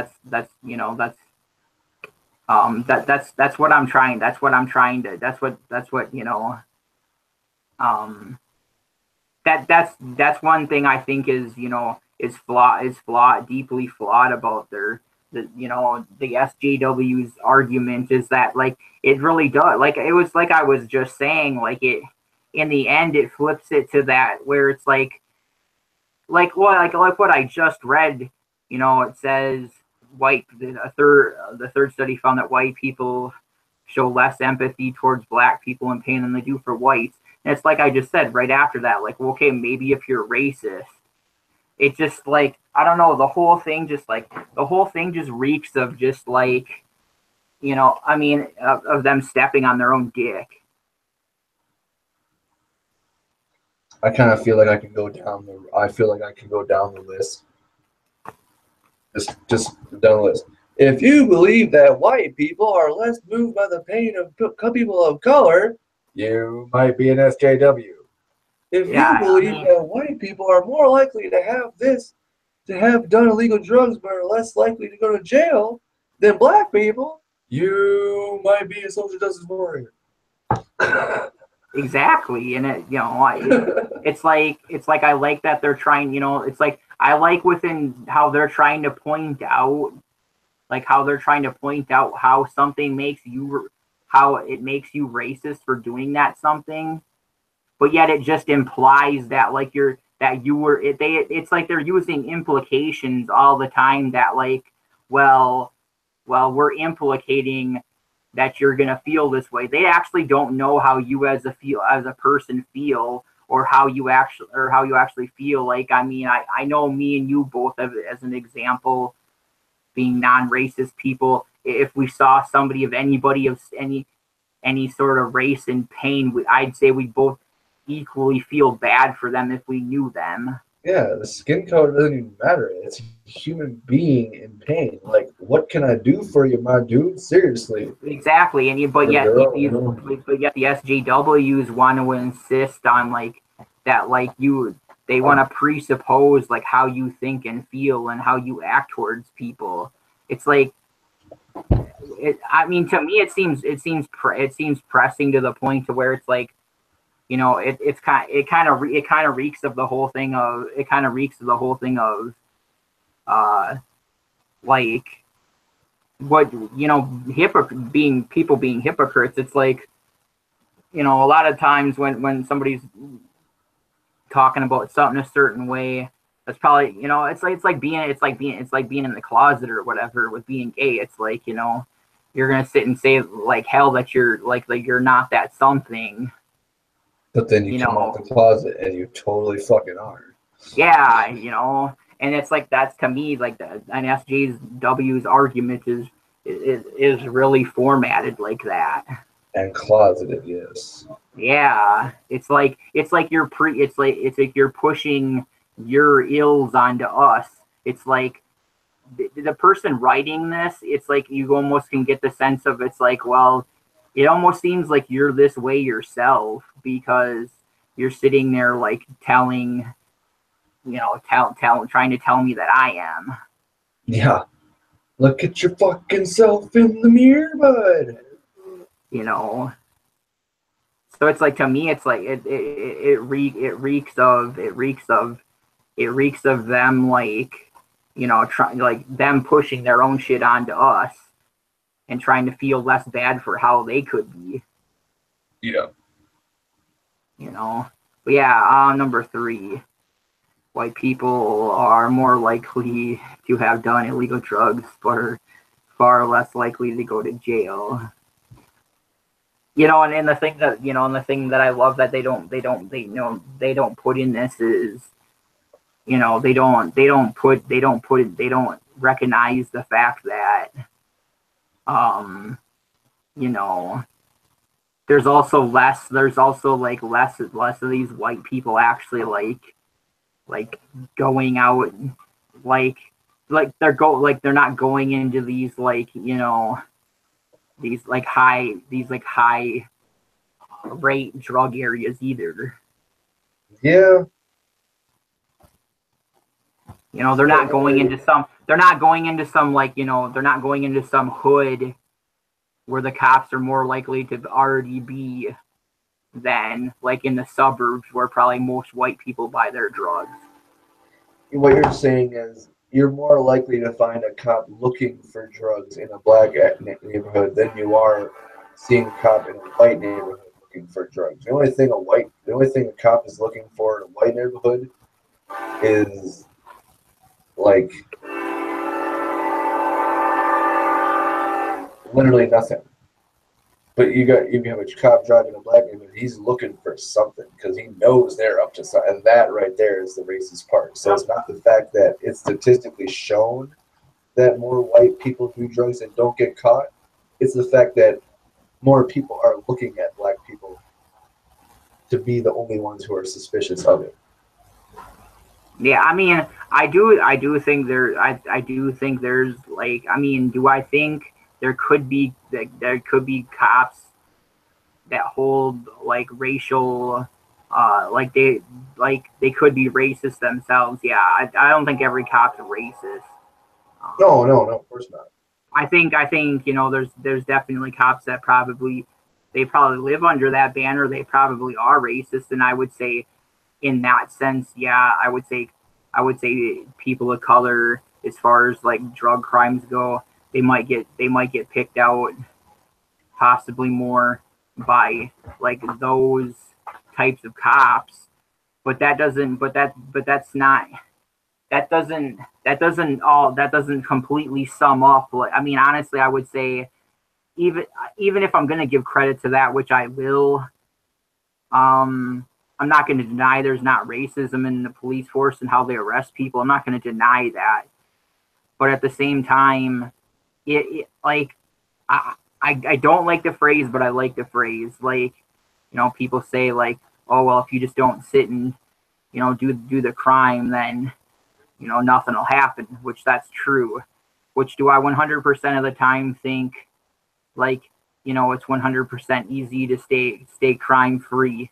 what I'm trying. That's what um that's one thing I think is deeply flawed about the SJW's argument is that like it really does, like it was like I was just saying, like it in the end it flips it to that where it's like what I just read. It says the third study found that white people show less empathy towards black people in pain than they do for whites. And it's like I just said right after that, like, well, okay, maybe if you're racist, it just like I don't know, the whole thing just reeks of just like I mean of them stepping on their own dick. I kind of feel like I can go down the. I feel like I can go down the list. Just down the list. If you believe that white people are less moved by the pain of people of color, you might be an SJW. If Yeah, you I believe mean, that white people are more likely to have done illegal drugs, but are less likely to go to jail than black people, you might be a social justice warrior. exactly, and it's like I like that they're trying. It's like I like within how they're trying to point out, how something how it makes you racist for doing that something, but yet it just implies that like you're that you were it, they it's like they're using implications all the time that like well we're implicating that you're going to feel this way. They actually don't know how you as a person feel, or how you actually feel. Like I mean, I know me and you both as an example, being non-racist people, if we saw somebody of any sort of race in pain, I'd say we both equally feel bad for them if we knew them. Yeah, the skin color doesn't even matter. It's a human being in pain. Like, what can I do for you, my dude? Seriously, Exactly, and or girl, but yet the SJWs want to insist on like that, like they want to presuppose like how you think and feel and how you act towards people. It's like I mean, to me, it seems pressing to the point to where it's like it kind of reeks of the whole thing of like what people being hypocrites. It's like, a lot of times when somebody's talking about something a certain way, that's probably, it's like being in the closet or whatever with being gay. It's like, you're gonna sit and say like hell that you're like you're not that something. But then you come out the closet and you totally fucking are. Yeah, and it's like, that's to me like an SJW's argument is really formatted like that. And closeted, yes. Yeah, it's like you're pushing your ills onto us. It's like the person writing this. It's like you almost can get the sense of, it's like, well, it almost seems like you're this way yourself because you're sitting there like telling, trying to tell me that I am. Yeah. Look at your fucking self in the mirror, bud. So it's like, to me, it's like it reeks of them, like, trying, like, them pushing their own shit onto us and trying to feel less bad for how they could be. Yeah. But yeah, number 3, white people are more likely to have done illegal drugs, but are far less likely to go to jail. And the thing that I love that they don't put in this is, they don't recognize the fact that, you know, there's also less of these white people actually like going out, like they're not going into these, like, these high rate drug areas either. Yeah. They're not going into some like, they're not going into some hood where the cops are more likely to already be than like in the suburbs where probably most white people buy their drugs. What you're saying is you're more likely to find a cop looking for drugs in a black neighborhood than you are seeing a cop in a white neighborhood looking for drugs. The only thing a cop is looking for in a white neighborhood is like literally nothing. But you have a cop driving a black neighborhood, he's looking for something because he knows they're up to something. And that right there is the racist part. So it's not the fact that it's statistically shown that more white people do drugs and don't get caught. It's the fact that more people are looking at black people to be the only ones who are suspicious of it. Yeah, I mean, I do think there's like, I mean, do I think there could be cops that hold like racial, they could be racist themselves? Yeah, I don't think every cop's racist. No, of course not. I think there's definitely cops that they probably live under that banner. They probably are racist, and I would say, in that sense, yeah, I would say people of color, as far as like drug crimes go, they might get picked out possibly more by like those types of cops. But that doesn't completely sum up. I mean, honestly, I would say, even if I'm going to give credit to that, which I will, I'm not going to deny there's not racism in the police force and how they arrest people. I'm not going to deny that. But at the same time, like, I don't like the phrase, but I like the phrase. Like, people say like, oh, well, if you just don't sit and, do the crime, then, nothing will happen, which that's true. Which do I 100% of the time think, like, it's 100% easy to stay crime free?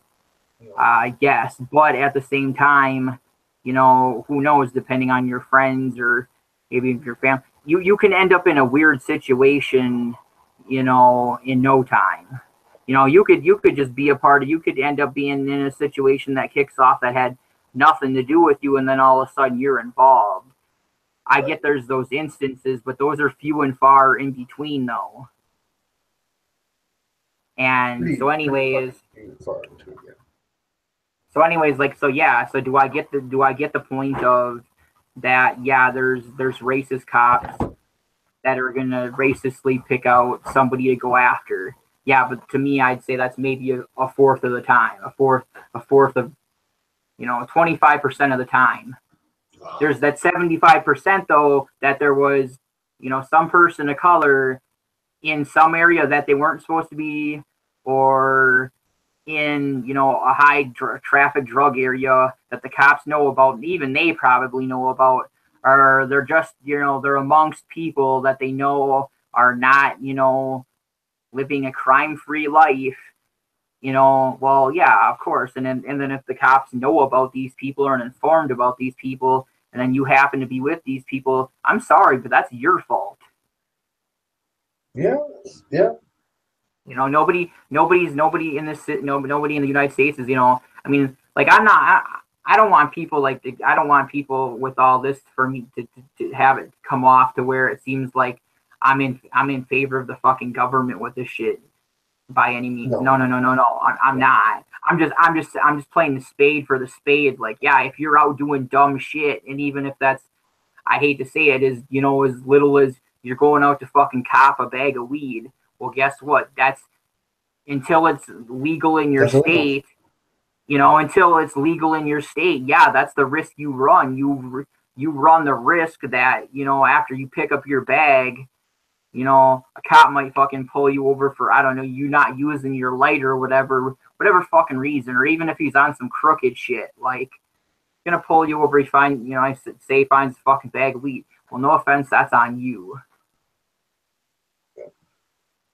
I guess. But at the same time, who knows, depending on your friends or maybe your family, you can end up in a weird situation, in no time. You could just be you could end up being in a situation that kicks off that had nothing to do with you, and then all of a sudden you're involved. I get there's those instances, but those are few and far in between, though. And so, anyways, like, so yeah. So do I get the point of that? Yeah, there's racist cops that are gonna racistly pick out somebody to go after. Yeah, but to me, I'd say that's maybe a fourth of the time, a fourth of 25% of the time. There's that 75% though that there was some person of color in some area that they weren't supposed to be, or in a high traffic drug area that the cops know about, and even they probably know about, or they're just they're amongst people that they know are not living a crime-free life. Well, yeah, of course. And then if the cops know about these people or are informed about these people, and then you happen to be with these people, I'm sorry, but that's your fault. Yeah. Nobody in this, nobody in the United States is, I mean, like, I don't want people with all this for me to have it come off to where it seems like I'm in favor of the fucking government with this shit by any means. No. I'm not. I'm just playing the spade for the spade. Like, yeah, if you're out doing dumb shit, and even if that's, I hate to say it, is as little as you're going out to fucking cop a bag of weed. Well, guess what? That's until it's legal in your state. Until it's legal in your state. Yeah, that's the risk you run. You run the risk that after you pick up your bag, a cop might fucking pull you over for, I don't know, you not using your lighter or whatever fucking reason, or even if he's on some crooked shit, like, gonna pull you over. He finds a fucking bag of weed. Well, no offense, that's on you.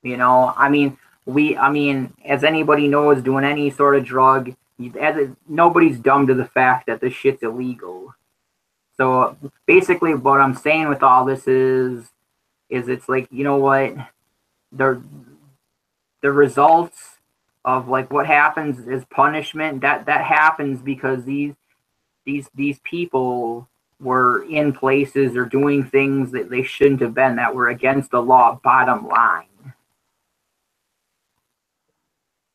I mean, as anybody knows, doing any sort of drug, nobody's dumb to the fact that this shit's illegal. So basically, what I'm saying with all this is it's like, what, the results of, like, what happens is punishment that happens because these people were in places or doing things that they shouldn't have been, that were against the law, bottom line.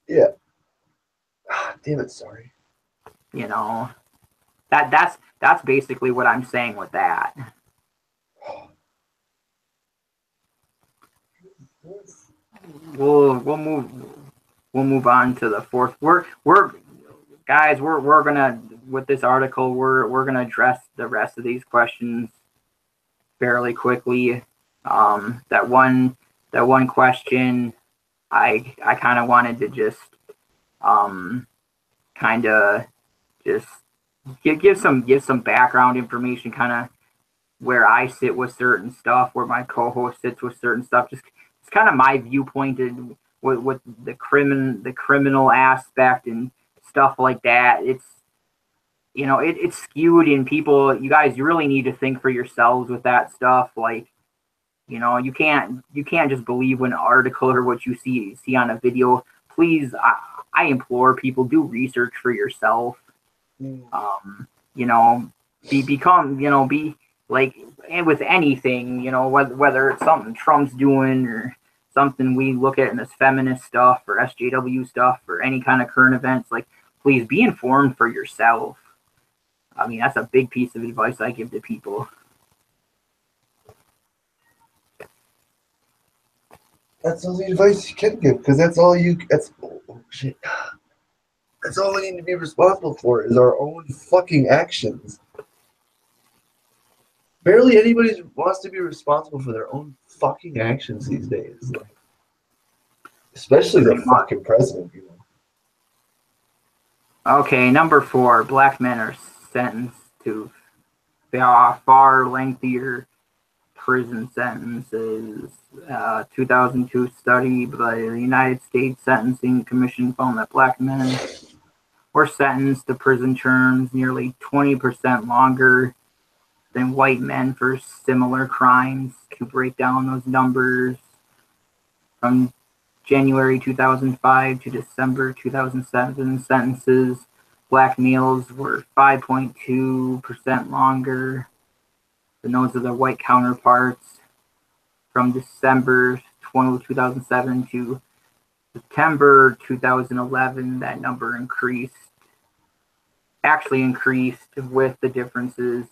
Yeah. Damn it, sorry. That's basically what I'm saying with that. We'll move on to the fourth. We're gonna, with this article, we're gonna address the rest of these questions fairly quickly. That one question, I kind of wanted to just kind of just give some background information, kind of where I sit with certain stuff, where my co-host sits with certain stuff. Just it's kind of my viewpoint with the criminal aspect and stuff like that. It's it's skewed in people. You guys, you really need to think for yourselves with that stuff. Like, you can't just believe an article or what you see on a video. Please, I implore people, do research for yourself. Be like, and with anything, whether it's something Trump's doing or something we look at in this feminist stuff or SJW stuff or any kind of current events, like, please be informed for yourself. I mean, that's a big piece of advice I give to people. That's all the advice you can give, because that's all you. That's shit. That's all we need to be responsible for is our own fucking actions. Barely anybody wants to be responsible for their own fucking actions these days. Like, especially the fucking president, Okay, number 4, black men are sentenced to far lengthier prison sentences. 2002 study by the United States Sentencing Commission found that black men were sentenced to prison terms nearly 20% longer than white men for similar crimes. To break down those numbers, from January 2005 to December 2007 sentences, black males were 5.2% longer those are the white counterparts. From December 2007 to September 2011, that number actually increased with the differences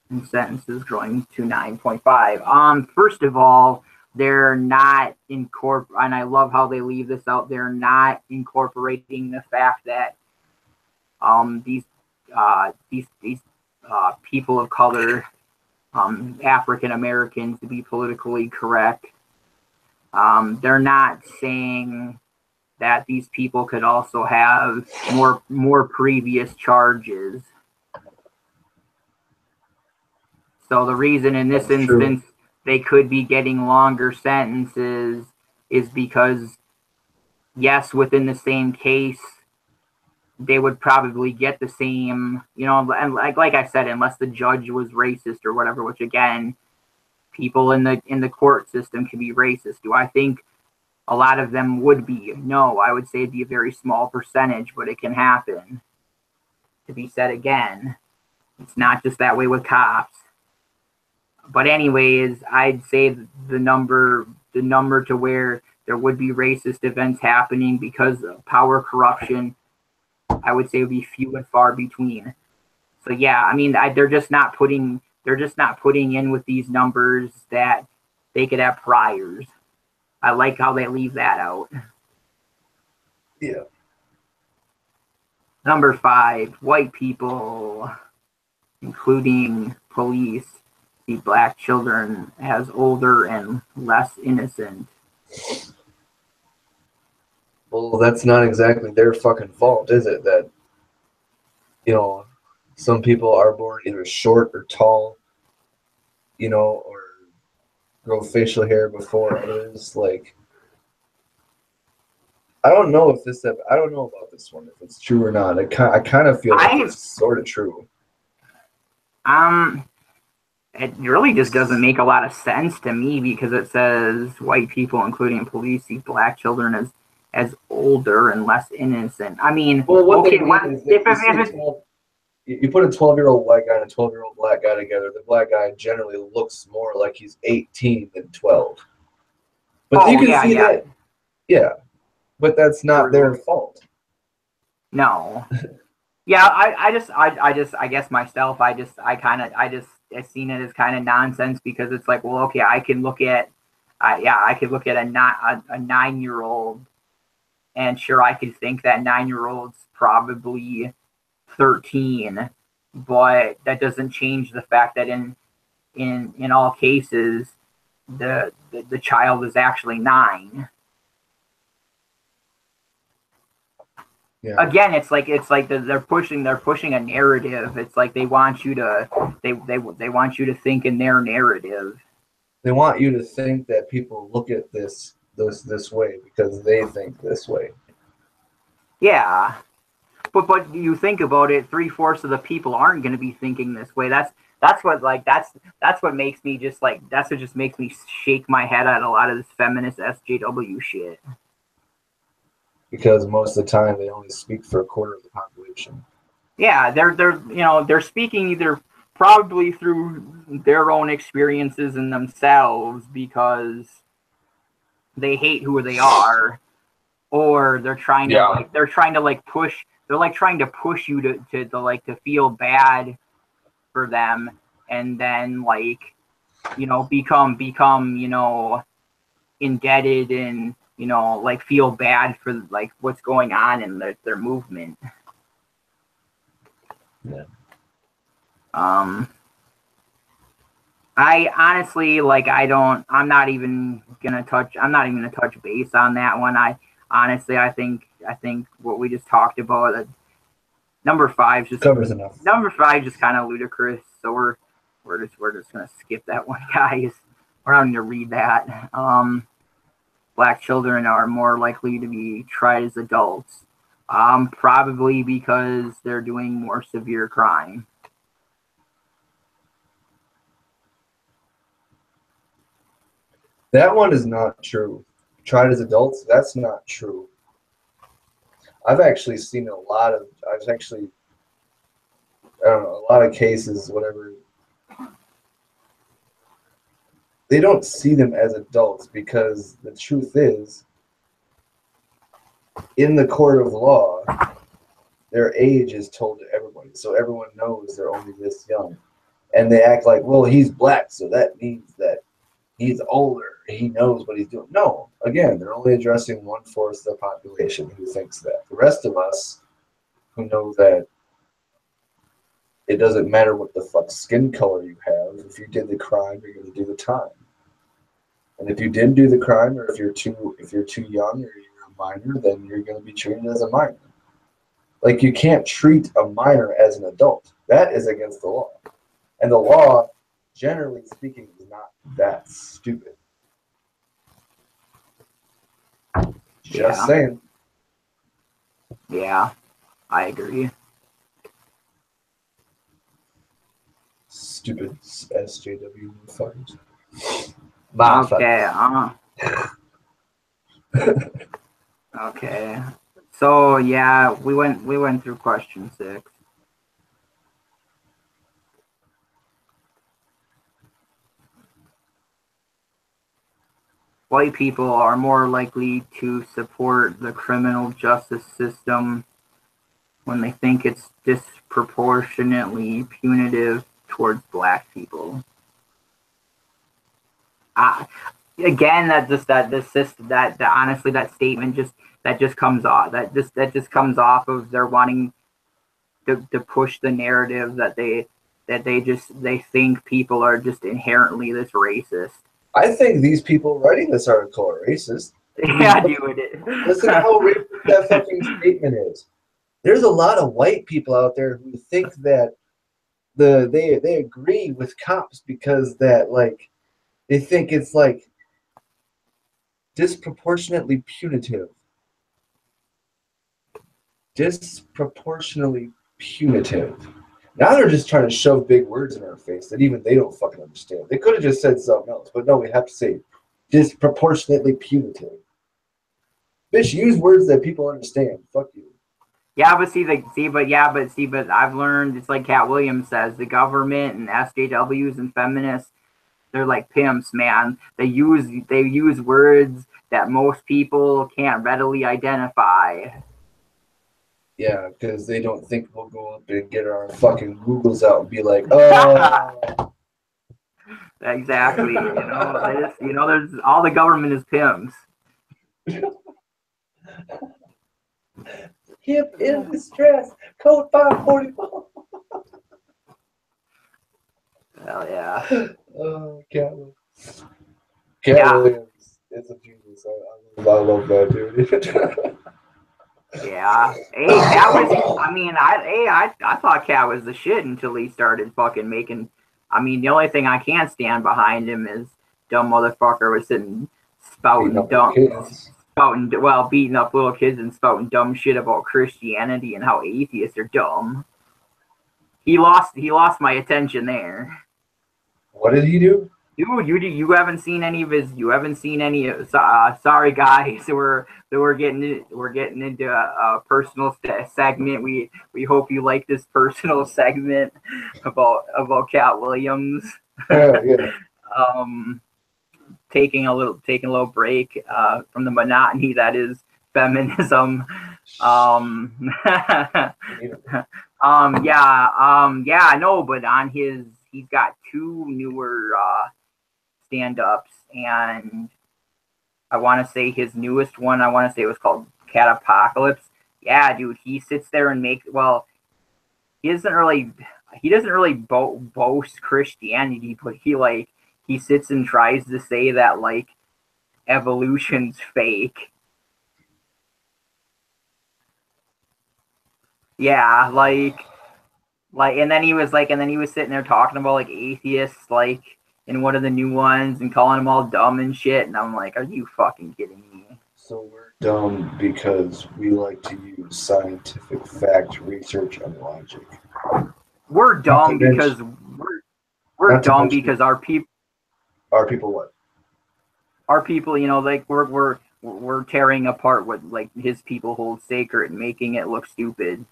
in sentences growing to 9.5. First of all, they're not and I love how they leave this out. They're not incorporating the fact that these people of color, African Americans, to be politically correct, they're not saying that these people could also have more previous charges. So the reason in this instance they could be getting longer sentences is because, yes, within the same case, they would probably get the same, and like I said, unless the judge was racist or whatever, which again, people in the court system can be racist. Do I think a lot of them would be? No, I would say it'd be a very small percentage, but it can happen. To be said again, it's not just that way with cops. But anyways, I'd say the number to where there would be racist events happening because of power corruption, I would say would be few and far between. So yeah, I mean, they're just not putting in with these numbers that they could have priors. I like how they leave that out. Yeah. Number 5, white people, including police, see black children as older and less innocent. Well, that's not exactly their fucking fault, is it? That, some people are born either short or tall, or grow facial hair before others. Like, I don't know about this one, if it's true or not. I kind of feel like it's sort of true. It really just doesn't make a lot of sense to me because it says white people, including police, see black children as older and less innocent. I mean, well, what okay, they mean is you put a 12-year-old white guy and a 12-year-old black guy together, the black guy generally looks more like he's 18 than 12. But you can see that, yeah. But that's not their fault. No. Yeah, I guess myself, I seen it as kind of nonsense because it's like, well, okay, I could look at a 9-year-old, and sure, I could think that 9-year-old's probably 13, but that doesn't change the fact that in all cases, the child is actually 9. Yeah. Again, it's like they're pushing a narrative. It's like they want you to think in their narrative. They want you to think that people look at this way because they think this way. Yeah, but you think about it, 3/4 of the people aren't going to be thinking this way. That's what makes me just makes me shake my head at a lot of this feminist SJW shit. Because most of the time they only speak for a quarter of the population. Yeah, they're speaking either probably through their own experiences in themselves because they hate who they are, or they're trying to push you to feel bad for them, and then become indebted and feel bad for what's going on in their movement. Yeah. I honestly I'm not even gonna touch base on that one. I think what we just talked about, number 5 just covers enough. Number 5 just kind of ludicrous, so we're just gonna skip that one, guys. We're not going to read that. Black children are more likely to be tried as adults, probably because they're doing more severe crime. That one is not true. Tried as adults, that's not true. I've actually seen a lot of cases, whatever. they don't see them as adults because the truth is, in the court of law, their age is told to everybody, so everyone knows they're only this young, and they act like, well, he's black, so that means that he's older, he knows what he's doing. No, again, they're only addressing 1/4 of the population who thinks that. The rest of us who know that it doesn't matter what the fuck skin color you have. If you did the crime, you're going to do the time. And if you didn't do the crime, or if you're too young or you're a minor, then you're going to be treated as a minor. Like, you can't treat a minor as an adult. That is against the law. And the law, generally speaking, is not that stupid. Just saying. Yeah, I agree. Stupid SJW fuckers. Okay. Okay. So yeah, we went through question 6. White people are more likely to support the criminal justice system when they think it's disproportionately punitive towards black people. Again, honestly, that statement just comes off of they're wanting to push the narrative that they think people are just inherently this racist. I think these people writing this article are racist. Yeah, dude. Listen to how racist that fucking statement is. There's a lot of white people out there who think that they agree with cops because that, like, they think it's like disproportionately punitive. Disproportionately punitive. Now they're just trying to shove big words in our face that even they don't fucking understand. They could have just said something else, but no, we have to say disproportionately punitive. Bitch, use words that people understand. Fuck you. Yeah, but but I've learned, it's like Cat Williams says, the government and SJWs and feminists, they're like pimps, man. They use words that most people can't readily identify. Yeah, because they don't think we'll go up and get our fucking Googles out and be like, oh. Exactly. There's all the government is pimps. Hip in distress. Code 544. Hell yeah. Oh, Cat Williams is a genius. I love that dude. Yeah. Hey, Cat was. I thought Cat was the shit until he started fucking making. I mean, the only thing I can't stand behind him is dumb motherfucker was sitting beating up little kids and spouting dumb shit about Christianity and how atheists are dumb. He lost my attention there. What did he do? Dude, you haven't seen any of his. You haven't seen any. Sorry, guys. We're getting into a personal segment. We hope you like this personal segment about Cat Williams. Yeah. Taking a little break from the monotony that is feminism. No, but on he's got 2 newer stand-ups, and I want to say his newest one, was called Cat Apocalypse. Yeah, dude, he sits there and he doesn't really boast Christianity, but he sits and tries to say that, like, evolution's fake. Yeah, and then he was sitting there talking about, like, atheists, like, in one of the new ones, and calling them all dumb and shit, and I'm like, are you fucking kidding me? So we're dumb because we like to use scientific fact, research, and logic. We're dumb because our people. Our people what? Our people, like, we're tearing apart what, like, his people hold sacred and making it look stupid.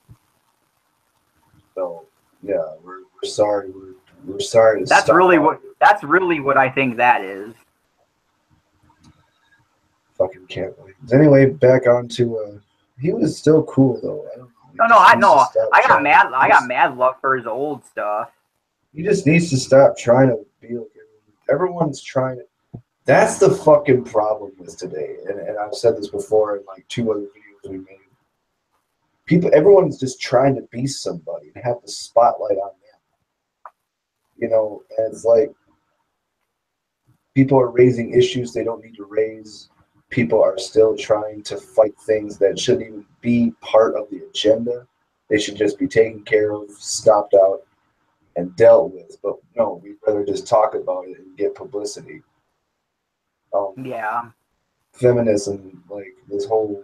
So yeah, we're sorry. We're sorry to That's stop really all what. That's really what I think that is. Fucking can't wait. Anyway, back on to he was still cool though. I don't know. He No, no, just I needs to know. stop I got trying. mad. I got mad love for his old stuff. He just needs to stop trying to be like everyone's trying. That's the fucking problem with today, and I've said this before in like 2 other videos we made. Everyone's just trying to be somebody and have the spotlight on them. You know, and it's like people are raising issues they don't need to raise. People are still trying to fight things that shouldn't even be part of the agenda. They should just be taken care of, stopped out, and dealt with. But no, we'd rather just talk about it and get publicity. Yeah. Feminism, like this whole,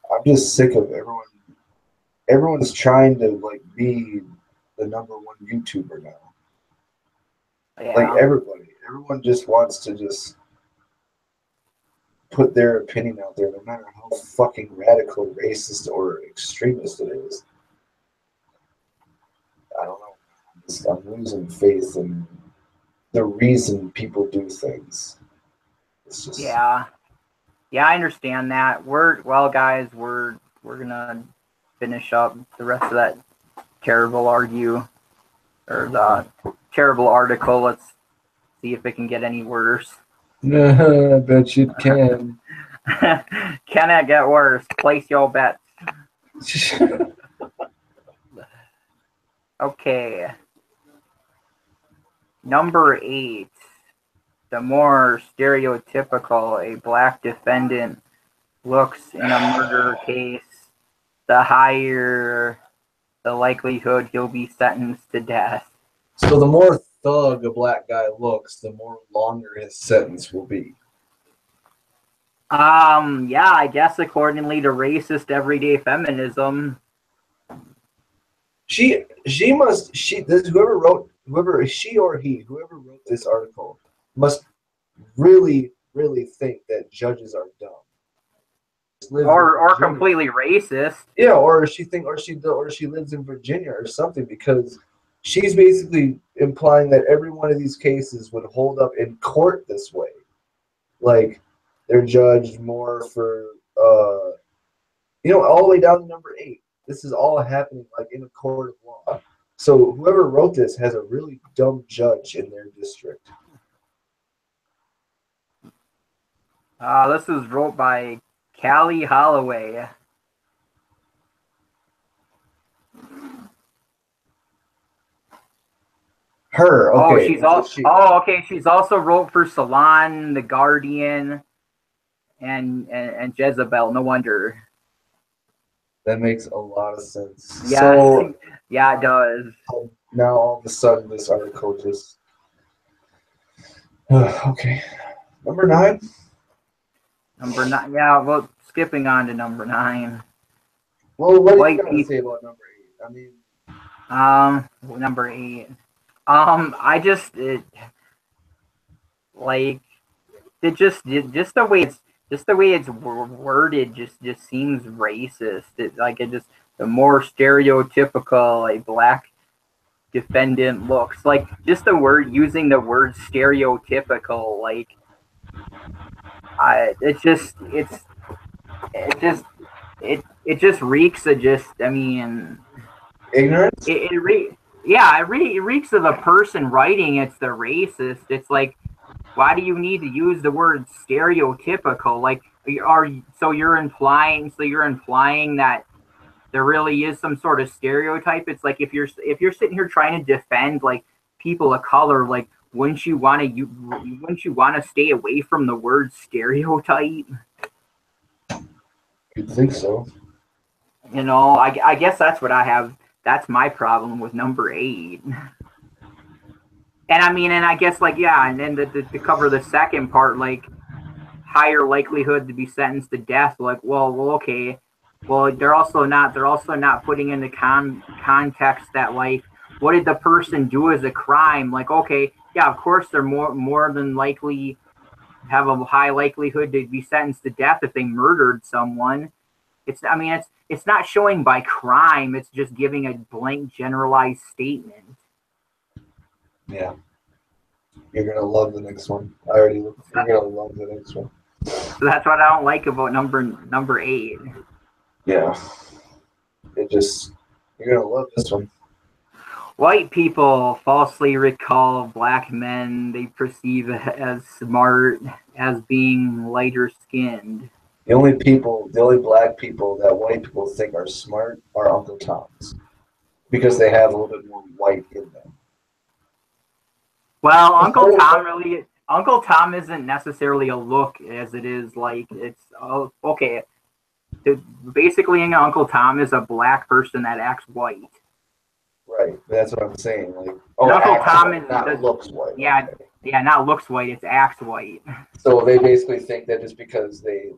I'm just sick of everyone. Everyone's trying to like be the #1 YouTuber now. Like Yeah. everyone just wants to just put their opinion out there, no matter how fucking radical, racist, or extremist it is. I don't know. I'm losing faith in the reason people do things. It's just Yeah. Yeah, I understand that. Well, guys, we're gonna finish up the rest of that terrible argue or the terrible article. Let's see if it can get any worse. I bet you can. Can it get worse? Place your bets. Okay. Number 8. The more stereotypical a black defendant looks in a murder case, the higher the likelihood he'll be sentenced to death. So the more thug a black guy looks, the more longer his sentence will be. Yeah, I guess accordingly to racist everyday feminism. Whoever she or he, whoever wrote this article must really, really think that judges are dumb. Or completely racist. Yeah, or she lives in Virginia or something, because she's basically implying that every one of these cases would hold up in court this way. Like they're judged more for all the way down to number 8. This is all happening like in a court of law. So whoever wrote this has a really dumb judge in their district. This is wrote by Callie Holloway. Her, okay. Okay. She's also wrote for Salon, The Guardian, and Jezebel. No wonder. That makes a lot of sense. Yeah, So yeah, it does. now all of a sudden this article just okay. Number 9. Number 9. Yeah, well, skipping on to number 9. Well, what are you gonna say about number 8? I mean, number 8. I just the way it's worded just seems racist. The more stereotypical a black defendant looks, like just the word using the word stereotypical, like it just reeks of ignorance. It reeks of the person writing. It's the racist. It's like, why do you need to use the word stereotypical? Like, you're implying that there really is some sort of stereotype. It's like if you're sitting here trying to defend like people of color, like wouldn't you want to stay away from the word stereotype? You'd think so. I guess that's what I have. That's my problem with number 8. And I guess and then to cover the second part, like higher likelihood to be sentenced to death. Like, well, okay, well they're also not putting into context that like what did the person do as a crime? Like, okay, yeah, of course they're more than likely have a high likelihood to be sentenced to death if they murdered someone. It's not showing by crime. It's just giving a blank generalized statement. Yeah. You're gonna love the next one. I already looked. You're gonna love the next one. So that's what I don't like about number 8. Yeah. It just you're gonna love this one. White people falsely recall black men they perceive as smart as being lighter skinned. The only black people that white people think are smart are Uncle Toms because they have a little bit more white in them. Well, Uncle Tom isn't necessarily a look as it is like it's okay. Basically, Uncle Tom is a black person that acts white. Right, that's what I'm saying. Like, And oh, Uncle acts Tom white, not looks white. yeah, Okay. yeah, not looks white, it's acts white. So they basically think that just because they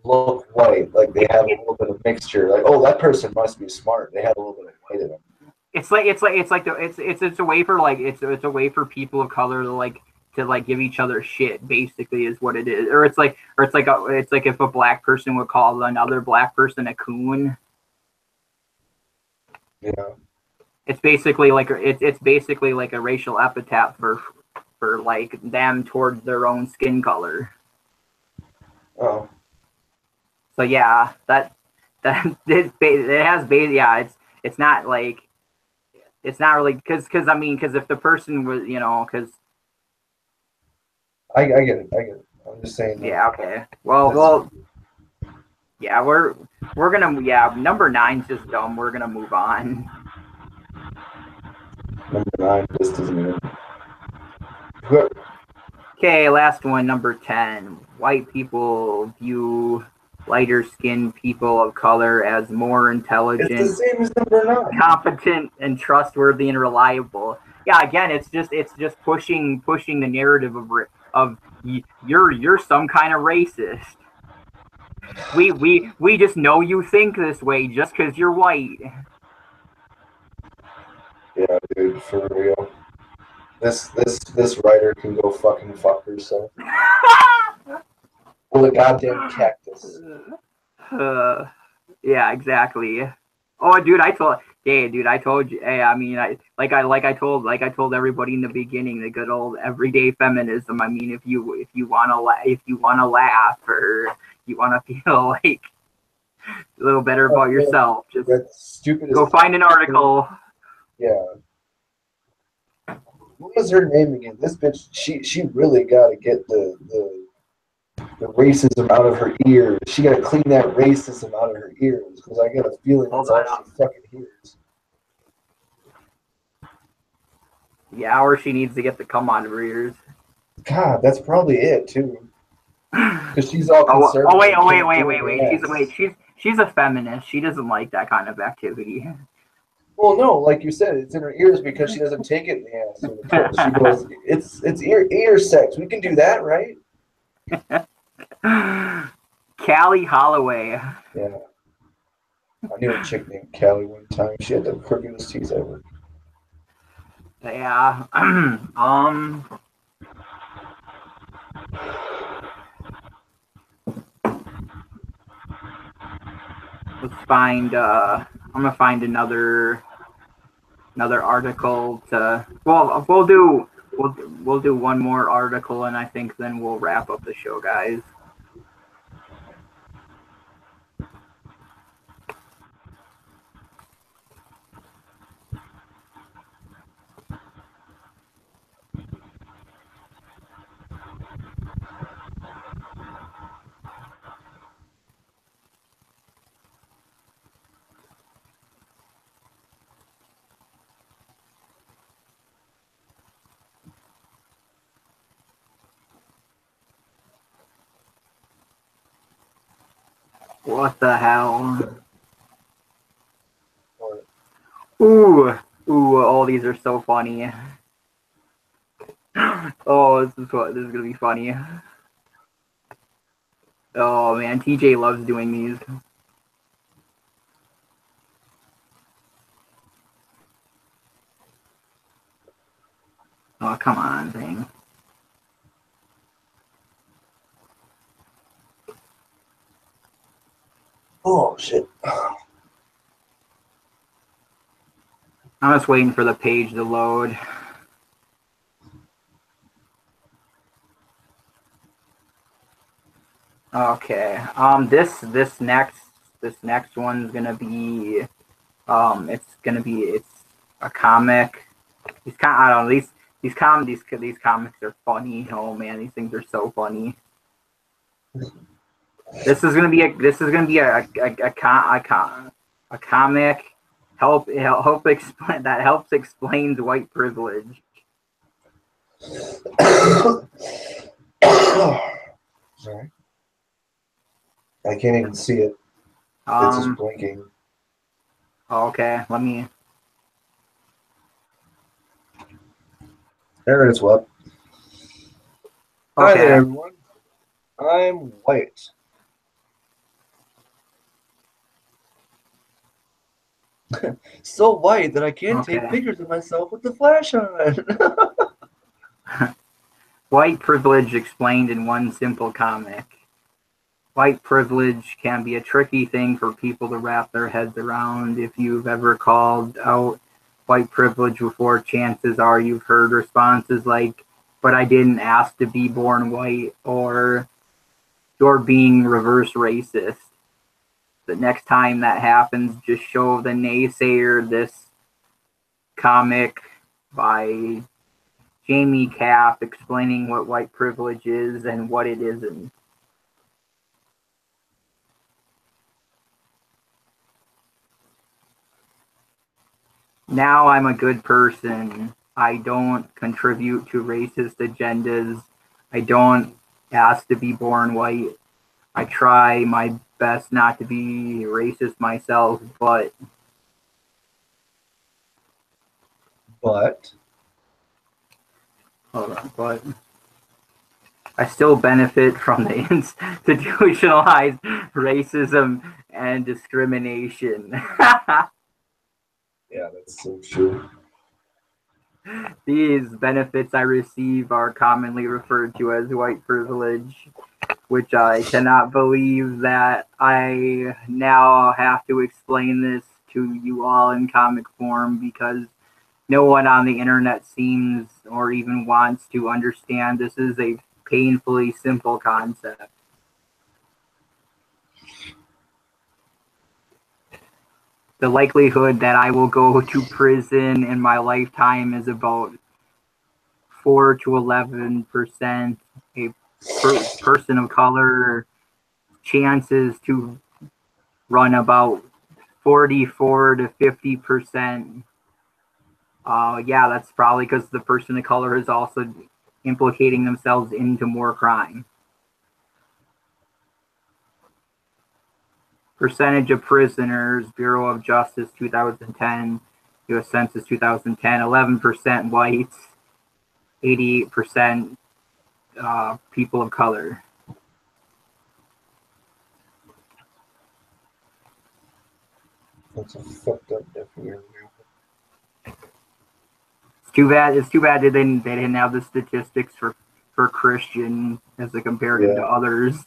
look white, like they have a little bit of mixture, like oh that person must be smart. They have a little bit of white in them. It's a way for it's a way for people of color to give each other shit. Basically, is what it is. Or it's like if a black person would call another black person a coon. Yeah. It's basically like a racial epithet for like them towards their own skin color. Oh. So yeah, it has yeah, it's not like it's not really because if the person was because I get it. I get it. I'm just saying. yeah, okay, well yeah, we're gonna number 9's just dumb. We're gonna move on. Number 9 just doesn't even. Okay, last one, number 10. White people view lighter skinned people of color as more It's intelligent, the same as number 9. competent, and trustworthy and reliable. Yeah, again, it's just pushing the narrative of you're some kind of racist. We just know you think this way just because you're white. Yeah, dude, for real. This writer can go fucking fuck herself. With a goddamn cactus. Yeah, exactly. Oh, dude, I told you. Hey, I mean, I told everybody in the beginning, the good old everyday feminism. I mean, if you wanna laugh or you wanna feel like a little better about yourself, just That's stupid go find an article. Yeah. What was her name again? This bitch, she really got to get the racism out of her ears. She got to clean that racism out of her ears because I got a feeling that's all she fucking hears. Yeah, or she needs to get the cum out of her ears. God, that's probably it too. Because she's all concerned. Wait. She's a feminist. She doesn't like that kind of activity. Well, no, like you said, it's in her ears because she doesn't take it in the ass or the puss. She goes, it's ear sex. We can do that, right? Callie Holloway. Yeah. I knew a chick named Callie one time. She had the crookedest teeth ever. Yeah. Let's find. I'm gonna find another article to. Well, we'll do one more article, and I think then we'll wrap up the show, guys. What the hell? Ooh, all these are so funny. Oh, this is gonna be funny. Oh man, TJ loves doing these. Oh, come on, thing. Oh, shit. I'm just waiting for the page to load. Okay. This next one's gonna be it's a comic. I don't know, these comics are funny. Oh man, these things are so funny. This is gonna be a comic help explain that helps explains white privilege. Sorry. I can't even see it. It's just Um. blinking. Okay. Let me. There it is, what? Hi there, Okay. everyone. I'm white. So white that I can't take Okay. pictures of myself with the flash on. White privilege explained in one simple comic. White privilege can be a tricky thing for people to wrap their heads around. If you've ever called out white privilege before, chances are you've heard responses like, but I didn't ask to be born white, or you're being reverse racist. The next time that happens, just show the naysayer this comic by Jamie Capp explaining what white privilege is and what it isn't. Now I'm a good person. I don't contribute to racist agendas. I don't ask to be born white. I try my best not to be racist myself, but But hold on, but I still benefit from the institutionalized racism and discrimination. yeah, that's so true. These benefits I receive are commonly referred to as white privilege, which I cannot believe that I now have to explain this to you all in comic form, because no one on the internet seems or even wants to understand this is a painfully simple concept. The likelihood that I will go to prison in my lifetime is about 4 to 11%. A person of color chances to run about 44 to 50%. Yeah, that's probably because the person of color is also implicating themselves into more crime. Percentage of prisoners, Bureau of Justice 2010, U.S. Census 2010, 11% whites, 88% people of color. That's a fucked up definition. It's too bad they didn't have the statistics for Christian as a comparative to Yeah. others.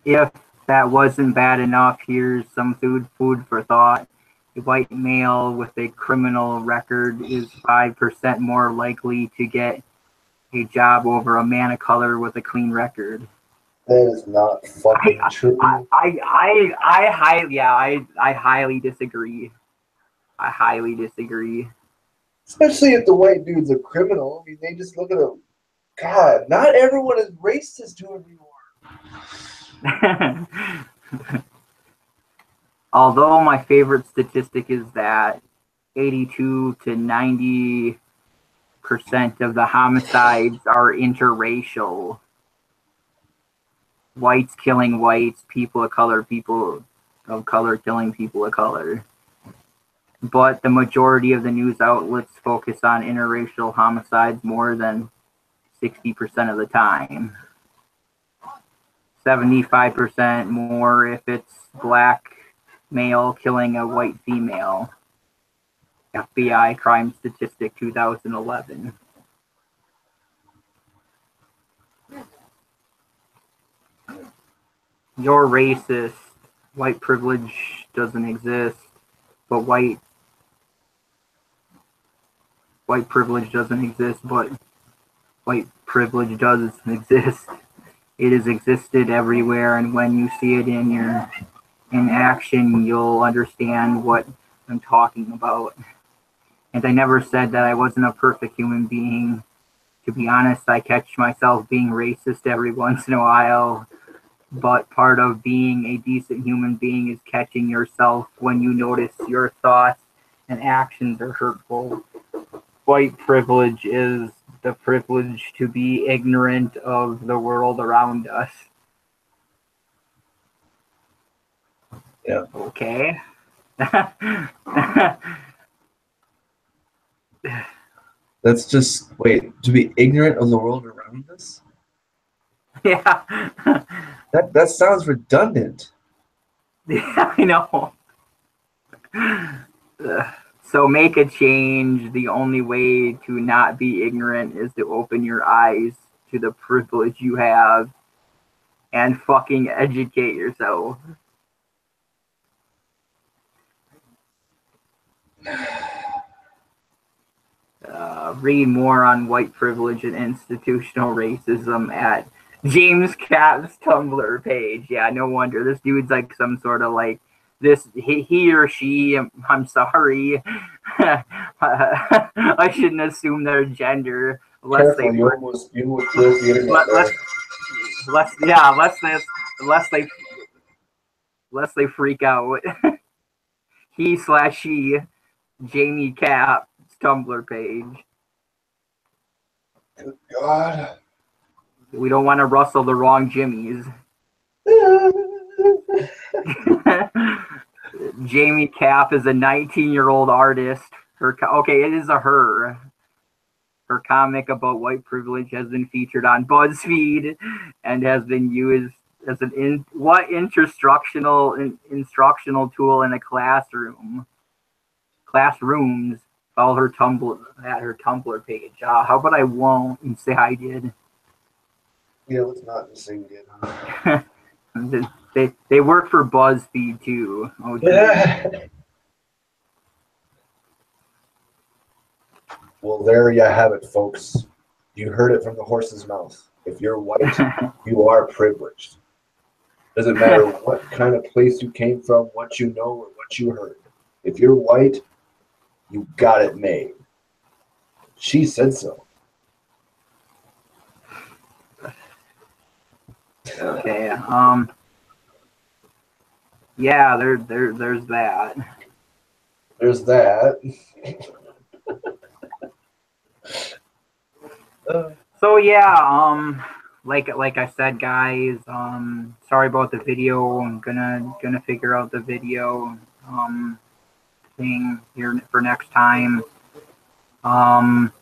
If that wasn't bad enough, here's some food for thought. A white male with a criminal record is 5% more likely to get a job over a man of color with a clean record. That is not I fucking true. I highly disagree. I highly disagree. Especially if the white dude's a criminal. I mean, they just look at him. God, not everyone is racist to everyone. Although my favorite statistic is that 82 to 90% of the homicides are interracial. Whites killing whites, people of color killing people of color. But the majority of the news outlets focus on interracial homicides more than 60% of the time. 75% more if it's black male killing a white female. FBI crime statistic 2011. You're racist. White privilege doesn't exist, but white privilege doesn't exist, but white privilege does exist. It has existed everywhere, and when you see it in action, you'll understand what I'm talking about. And I never said that I wasn't a perfect human being. To be honest, I catch myself being racist every once in a while. But part of being a decent human being is catching yourself when you notice your thoughts and actions are hurtful. White privilege is the privilege to be ignorant of the world around us. Yeah. Okay. That's just, wait, to be ignorant of the world around us? Yeah. That sounds redundant. Yeah, I know. So make a change. The only way to not be ignorant is to open your eyes to the privilege you have and fucking educate yourself. Read more on white privilege and institutional racism at James Capp's Tumblr page. Yeah, no wonder. This dude's like some sort of like this he or she, I'm sorry. I shouldn't assume their gender unless Careful, they you almost broke the internet there. unless they freak out. He/she Jamie Capp's Tumblr page. Good God. We don't want to rustle the wrong jimmies. Jamie Capp is a 19-year-old artist. Okay, it is a her. Her comic about white privilege has been featured on BuzzFeed and has been used as an instructional tool in a classrooms. Follow her Tumblr page. How about I won't and say I did? Yeah, let's not just sing it. Huh? They work for BuzzFeed too. Oh, Well, there you have it, folks. You heard it from the horse's mouth. If you're white, you are privileged. Doesn't matter what kind of place you came from, what you know, or what you heard. If you're white, you got it made. She said so. Okay. Yeah, there's that. There's that. So yeah, like I said, guys, sorry about the video. I'm gonna figure out the video thing here for next time. Hope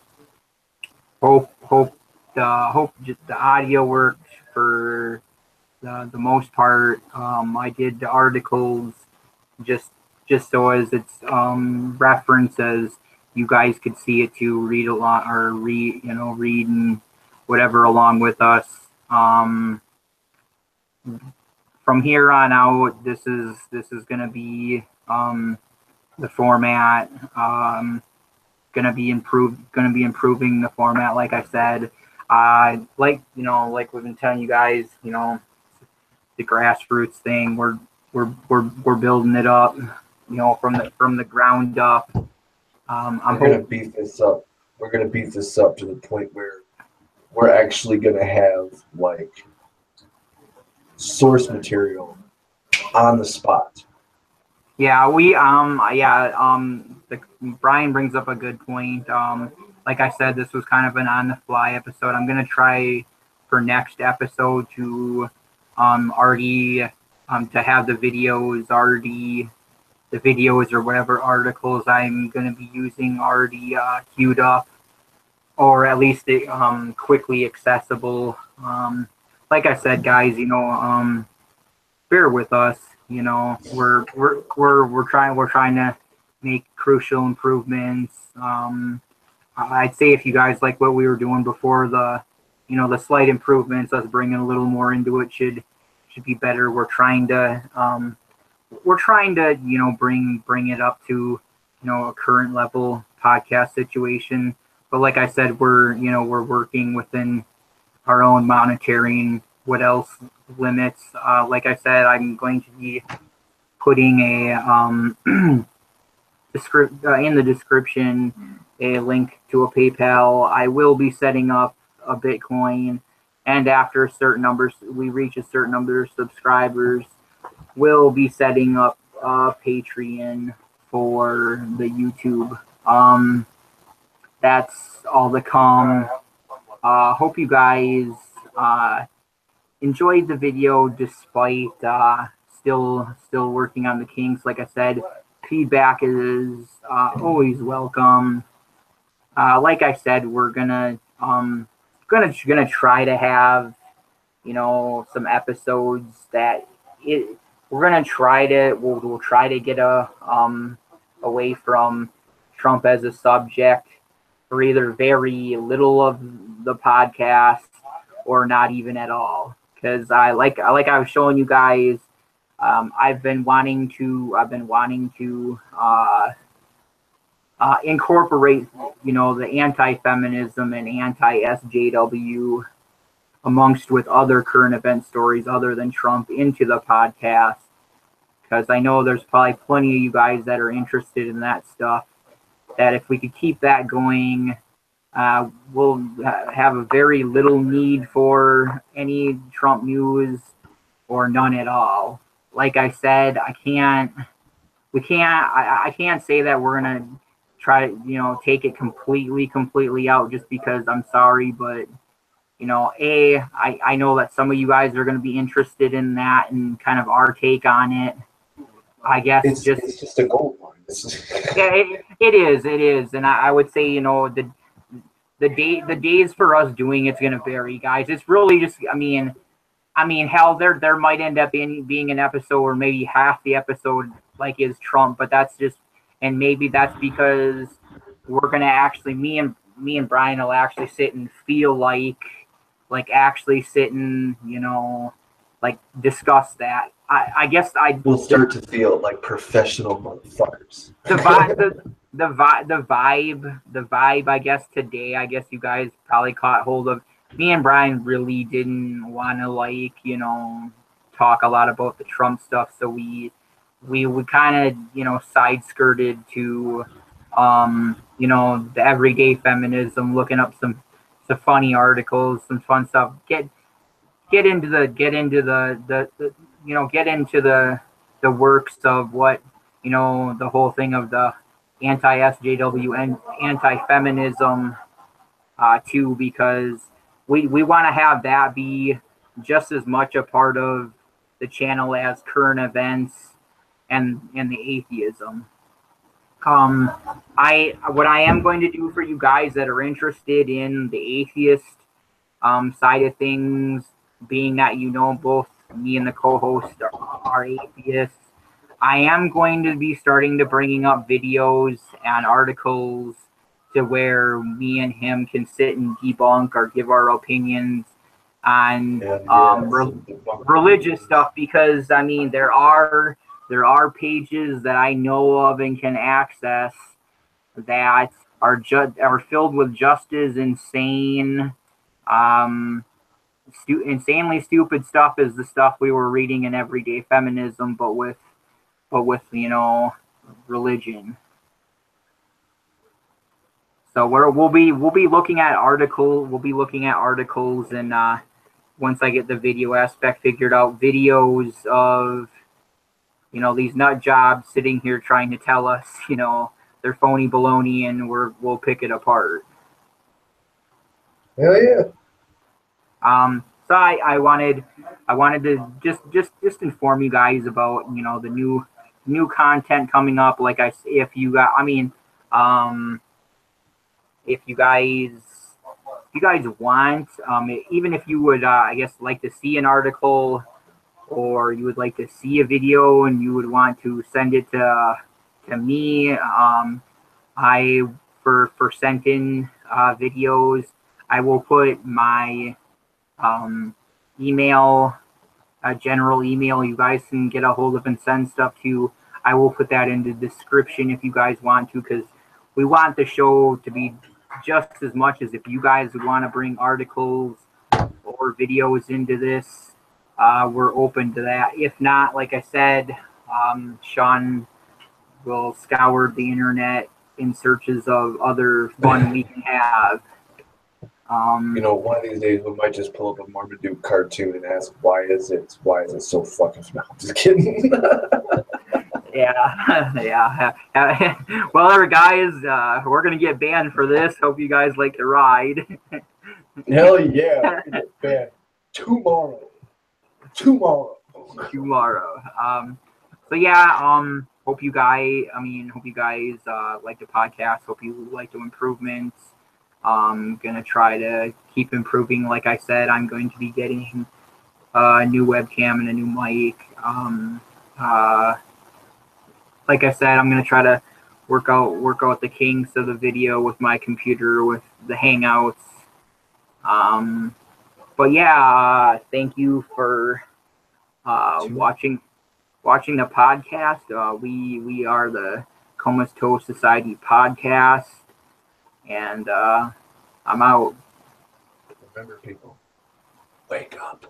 just the audio worked for the most part. I did the articles just so as it's references, you guys could see it to read along or read and whatever along with us. From here on out, this is gonna be the format. Gonna be improving the format, like I said. Like we've been telling you guys, the grassroots thing. We're building it up, from the ground up. We're gonna beef this up. We're gonna beef this up to the point where we're actually gonna have like source material on the spot. Yeah, Brian brings up a good point. Like I said, this was kind of an on the fly episode. I'm gonna try for next episode to already to have the videos or whatever articles I'm gonna be using already queued up, or at least quickly accessible. Like I said, guys, bear with us. We're trying to make crucial improvements. I'd say if you guys like what we were doing before, the slight improvements, us bringing a little more into it should be better. We're trying to bring it up to a current level podcast situation. But like I said, we're working within monitoring. What else limits? Like I said, I'm going to be putting a in the description a link to a PayPal. I will be setting up a Bitcoin, and after a certain numbers, we reach a certain number of subscribers, we'll be setting up a Patreon for the YouTube. That's all to come. Hope you guys enjoyed the video despite still working on the kinks. Like I said, feedback is always welcome. Like I said, we're gonna try to have some episodes that we'll try to get away from Trump as a subject for either very little of the podcast or not even at all. Because I was showing you guys, I've been wanting to incorporate the anti-feminism and anti-SJW amongst with other current event stories other than Trump into the podcast, because I know there's probably plenty of you guys that are interested in that stuff, that if we could keep that going, we'll have a very little need for any Trump news or none at all. Like I said, I can't say that we're gonna try to take it completely out, just because I'm sorry, but I know that some of you guys are going to be interested in that and kind of our take on it. I guess it's just a gold mine. Yeah, it is, and I would say the days for us doing it's going to vary, guys. It's really just I mean hell, there might end up being an episode or maybe half the episode like is Trump, but that's just, and maybe that's because we're gonna actually me and Brian will actually sit and feel like actually sit and like discuss that. I guess we'll start to feel like professional motherfuckers. The vibe I guess today, I guess you guys probably caught hold of. Me and Brian really didn't want to talk a lot about the Trump stuff, so we kind of side skirted to the everyday feminism, looking up some funny articles, some fun stuff. Get into the works of what the whole thing of the anti-SJW and anti-feminism too, because we want to have that be just as much a part of the channel as current events and the atheism. What I am going to do for you guys that are interested in the atheist side of things, being that both me and the co-host are atheists, I am going to be starting to bringing up videos and articles to where me and him can sit and debunk or give our opinions on religious stuff, because there are pages that I know of and can access that are filled with just as insane, insanely stupid stuff as the stuff we were reading in Everyday Feminism, but with religion. So we'll be looking at articles. We'll be looking at articles, and once I get the video aspect figured out, videos of these nut jobs sitting here trying to tell us they're phony baloney, and we'll pick it apart. Hell yeah. So I wanted to just inform you guys about the new content coming up. Like if you guys want, even if you would I guess like to see an article, or you would like to see a video and you would want to send it to me, I for sent in videos, I will put my email, general email you guys can get a hold of and send stuff to. I will put that in the description if you guys want to, because we want the show to be just as much as if you guys would want to bring articles more videos into this, we're open to that. If not, like I said, Sean will scour the internet in searches of other fun we can have. One of these days we might just pull up a Marmaduke cartoon and ask, why is it so fucking? No, I'm just kidding. Yeah, yeah. Well, there, guys, we're gonna get banned for this. Hope you guys like the ride. Hell yeah, we're gonna get banned tomorrow. Tomorrow. So yeah. Hope you guys. Hope you guys like the podcast. Hope you like the improvements. Gonna try to keep improving. Like I said, I'm going to be getting a new webcam and a new mic. Uh, like I said, I'm gonna try to work out the kinks of the video with my computer with the Hangouts. But yeah, thank you for watching the podcast. We are the Comatose Society podcast, and I'm out. Remember, people, wake up.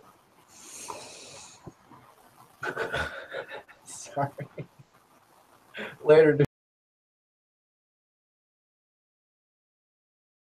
Sorry. Later, dude.